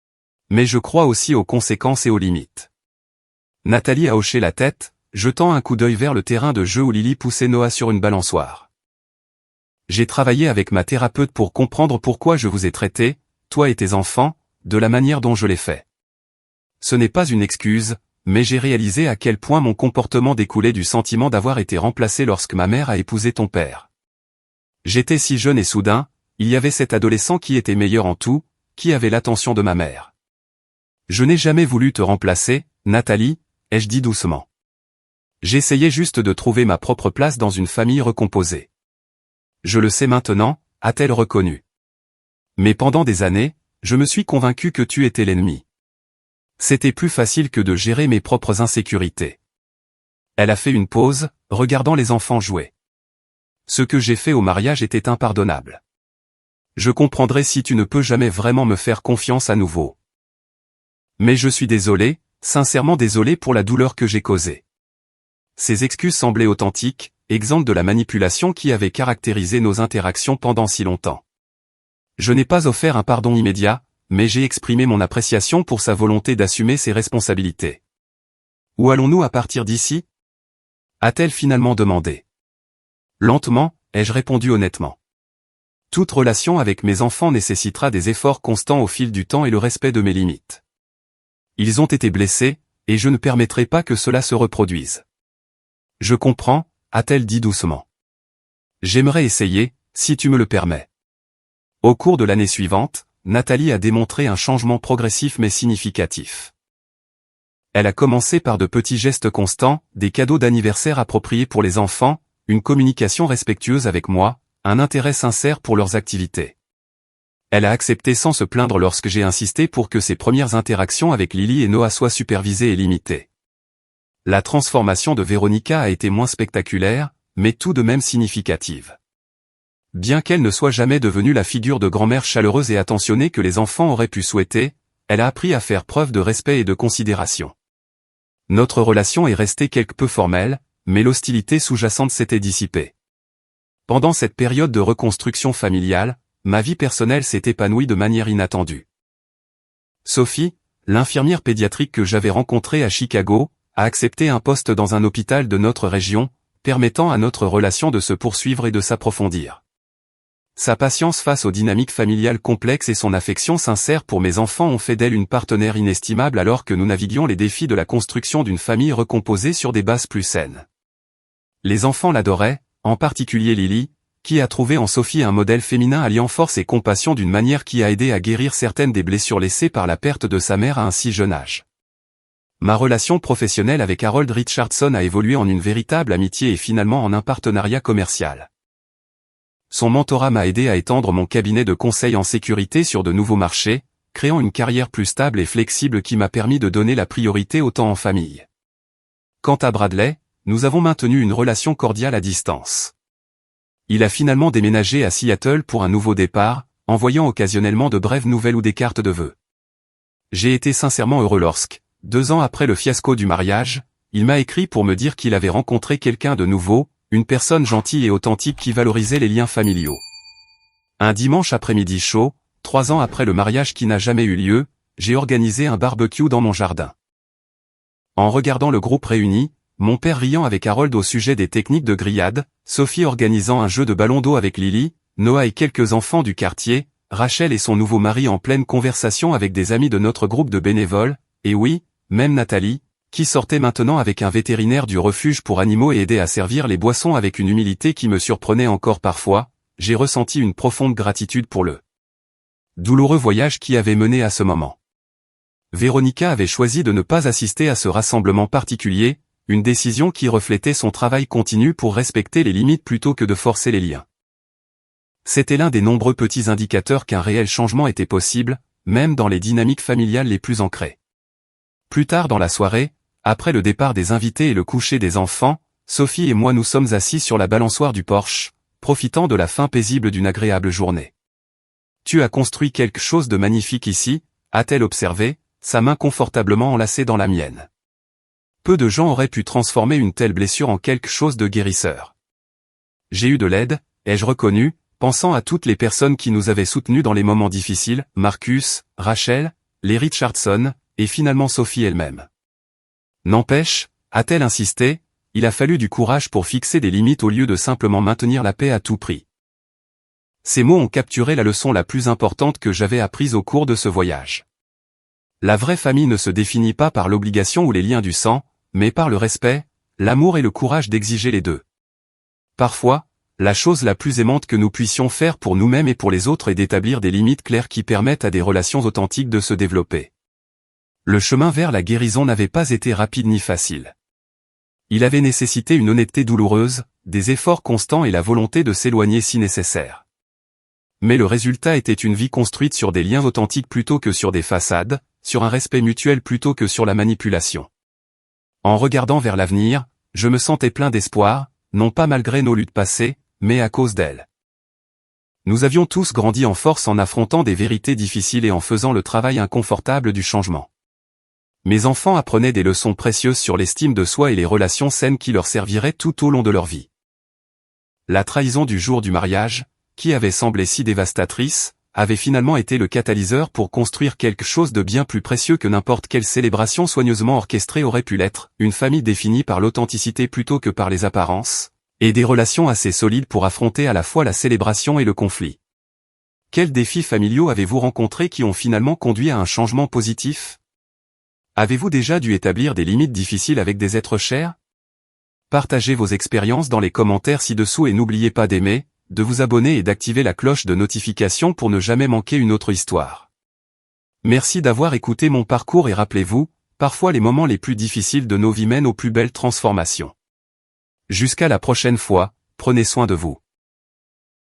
« Mais je crois aussi aux conséquences et aux limites. » Nathalie a hoché la tête, jetant un coup d'œil vers le terrain de jeu où Lily poussait Noah sur une balançoire. « J'ai travaillé avec ma thérapeute pour comprendre pourquoi je vous ai traité, toi et tes enfants, de la manière dont je l'ai fait. Ce n'est pas une excuse, mais j'ai réalisé à quel point mon comportement découlait du sentiment d'avoir été remplacé lorsque ma mère a épousé ton père. J'étais si jeune et soudain, il y avait cet adolescent qui était meilleur en tout, qui avait l'attention de ma mère. Je n'ai jamais voulu te remplacer, Nathalie, ai-je dit doucement. J'essayais juste de trouver ma propre place dans une famille recomposée. Je le sais maintenant, a-t-elle reconnu. Mais pendant des années, je me suis convaincu que tu étais l'ennemi. C'était plus facile que de gérer mes propres insécurités. Elle a fait une pause, regardant les enfants jouer. Ce que j'ai fait au mariage était impardonnable. Je comprendrai si tu ne peux jamais vraiment me faire confiance à nouveau. Mais je suis désolé, sincèrement désolé pour la douleur que j'ai causée. Ces excuses semblaient authentiques, exemptes de la manipulation qui avait caractérisé nos interactions pendant si longtemps. Je n'ai pas offert un pardon immédiat, mais j'ai exprimé mon appréciation pour sa volonté d'assumer ses responsabilités. Où allons-nous à partir d'ici ? A-t-elle finalement demandé. Lentement, ai-je répondu honnêtement. Toute relation avec mes enfants nécessitera des efforts constants au fil du temps et le respect de mes limites. Ils ont été blessés, et je ne permettrai pas que cela se reproduise. Je comprends, a-t-elle dit doucement. J'aimerais essayer, si tu me le permets. Au cours de l'année suivante, Nathalie a démontré un changement progressif mais significatif. Elle a commencé par de petits gestes constants, des cadeaux d'anniversaire appropriés pour les enfants, une communication respectueuse avec moi, un intérêt sincère pour leurs activités. Elle a accepté sans se plaindre lorsque j'ai insisté pour que ses premières interactions avec Lily et Noah soient supervisées et limitées. La transformation de Véronica a été moins spectaculaire, mais tout de même significative. Bien qu'elle ne soit jamais devenue la figure de grand-mère chaleureuse et attentionnée que les enfants auraient pu souhaiter, elle a appris à faire preuve de respect et de considération. Notre relation est restée quelque peu formelle, mais l'hostilité sous-jacente s'était dissipée. Pendant cette période de reconstruction familiale, ma vie personnelle s'est épanouie de manière inattendue. Sophie, l'infirmière pédiatrique que j'avais rencontrée à Chicago, a accepté un poste dans un hôpital de notre région, permettant à notre relation de se poursuivre et de s'approfondir. Sa patience face aux dynamiques familiales complexes et son affection sincère pour mes enfants ont fait d'elle une partenaire inestimable alors que nous naviguions les défis de la construction d'une famille recomposée sur des bases plus saines. Les enfants l'adoraient, en particulier Lily, qui a trouvé en Sophie un modèle féminin alliant force et compassion d'une manière qui a aidé à guérir certaines des blessures laissées par la perte de sa mère à un si jeune âge. Ma relation professionnelle avec Harold Richardson a évolué en une véritable amitié et finalement en un partenariat commercial. Son mentorat m'a aidé à étendre mon cabinet de conseil en sécurité sur de nouveaux marchés, créant une carrière plus stable et flexible qui m'a permis de donner la priorité au temps en famille. Quant à Bradley, nous avons maintenu une relation cordiale à distance. Il a finalement déménagé à Seattle pour un nouveau départ, envoyant occasionnellement de brèves nouvelles ou des cartes de vœux. J'ai été sincèrement heureux lorsque, 2 ans après le fiasco du mariage, il m'a écrit pour me dire qu'il avait rencontré quelqu'un de nouveau, une personne gentille et authentique qui valorisait les liens familiaux. Un dimanche après-midi chaud, 3 ans après le mariage qui n'a jamais eu lieu, j'ai organisé un barbecue dans mon jardin. En regardant le groupe réuni, mon père riant avec Harold au sujet des techniques de grillade, Sophie organisant un jeu de ballon d'eau avec Lily, Noah et quelques enfants du quartier, Rachel et son nouveau mari en pleine conversation avec des amis de notre groupe de bénévoles, et oui, même Nathalie, qui sortait maintenant avec un vétérinaire du refuge pour animaux et aidait à servir les boissons avec une humilité qui me surprenait encore parfois, j'ai ressenti une profonde gratitude pour le douloureux voyage qui avait mené à ce moment. Véronica avait choisi de ne pas assister à ce rassemblement particulier, une décision qui reflétait son travail continu pour respecter les limites plutôt que de forcer les liens. C'était l'un des nombreux petits indicateurs qu'un réel changement était possible, même dans les dynamiques familiales les plus ancrées. Plus tard dans la soirée, après le départ des invités et le coucher des enfants, Sophie et moi nous sommes assis sur la balançoire du porche, profitant de la fin paisible d'une agréable journée. « Tu as construit quelque chose de magnifique ici », a-t-elle observé, sa main confortablement enlacée dans la mienne. Peu de gens auraient pu transformer une telle blessure en quelque chose de guérisseur. J'ai eu de l'aide, ai-je reconnu, pensant à toutes les personnes qui nous avaient soutenus dans les moments difficiles, Marcus, Rachel, les Richardson, et finalement Sophie elle-même. N'empêche, a-t-elle insisté, il a fallu du courage pour fixer des limites au lieu de simplement maintenir la paix à tout prix. Ces mots ont capturé la leçon la plus importante que j'avais apprise au cours de ce voyage. La vraie famille ne se définit pas par l'obligation ou les liens du sang, mais par le respect, l'amour et le courage d'exiger les deux. Parfois, la chose la plus aimante que nous puissions faire pour nous-mêmes et pour les autres est d'établir des limites claires qui permettent à des relations authentiques de se développer. Le chemin vers la guérison n'avait pas été rapide ni facile. Il avait nécessité une honnêteté douloureuse, des efforts constants et la volonté de s'éloigner si nécessaire. Mais le résultat était une vie construite sur des liens authentiques plutôt que sur des façades, sur un respect mutuel plutôt que sur la manipulation. En regardant vers l'avenir, je me sentais plein d'espoir, non pas malgré nos luttes passées, mais à cause d'elles. Nous avions tous grandi en force en affrontant des vérités difficiles et en faisant le travail inconfortable du changement. Mes enfants apprenaient des leçons précieuses sur l'estime de soi et les relations saines qui leur serviraient tout au long de leur vie. La trahison du jour du mariage, qui avait semblé si dévastatrice, avait finalement été le catalyseur pour construire quelque chose de bien plus précieux que n'importe quelle célébration soigneusement orchestrée aurait pu l'être, une famille définie par l'authenticité plutôt que par les apparences, et des relations assez solides pour affronter à la fois la célébration et le conflit. Quels défis familiaux avez-vous rencontrés qui ont finalement conduit à un changement positif ? Avez-vous déjà dû établir des limites difficiles avec des êtres chers ? Partagez vos expériences dans les commentaires ci-dessous et n'oubliez pas d'aimer, de vous abonner et d'activer la cloche de notification pour ne jamais manquer une autre histoire. Merci d'avoir écouté mon parcours et rappelez-vous, parfois les moments les plus difficiles de nos vies mènent aux plus belles transformations. Jusqu'à la prochaine fois, prenez soin de vous.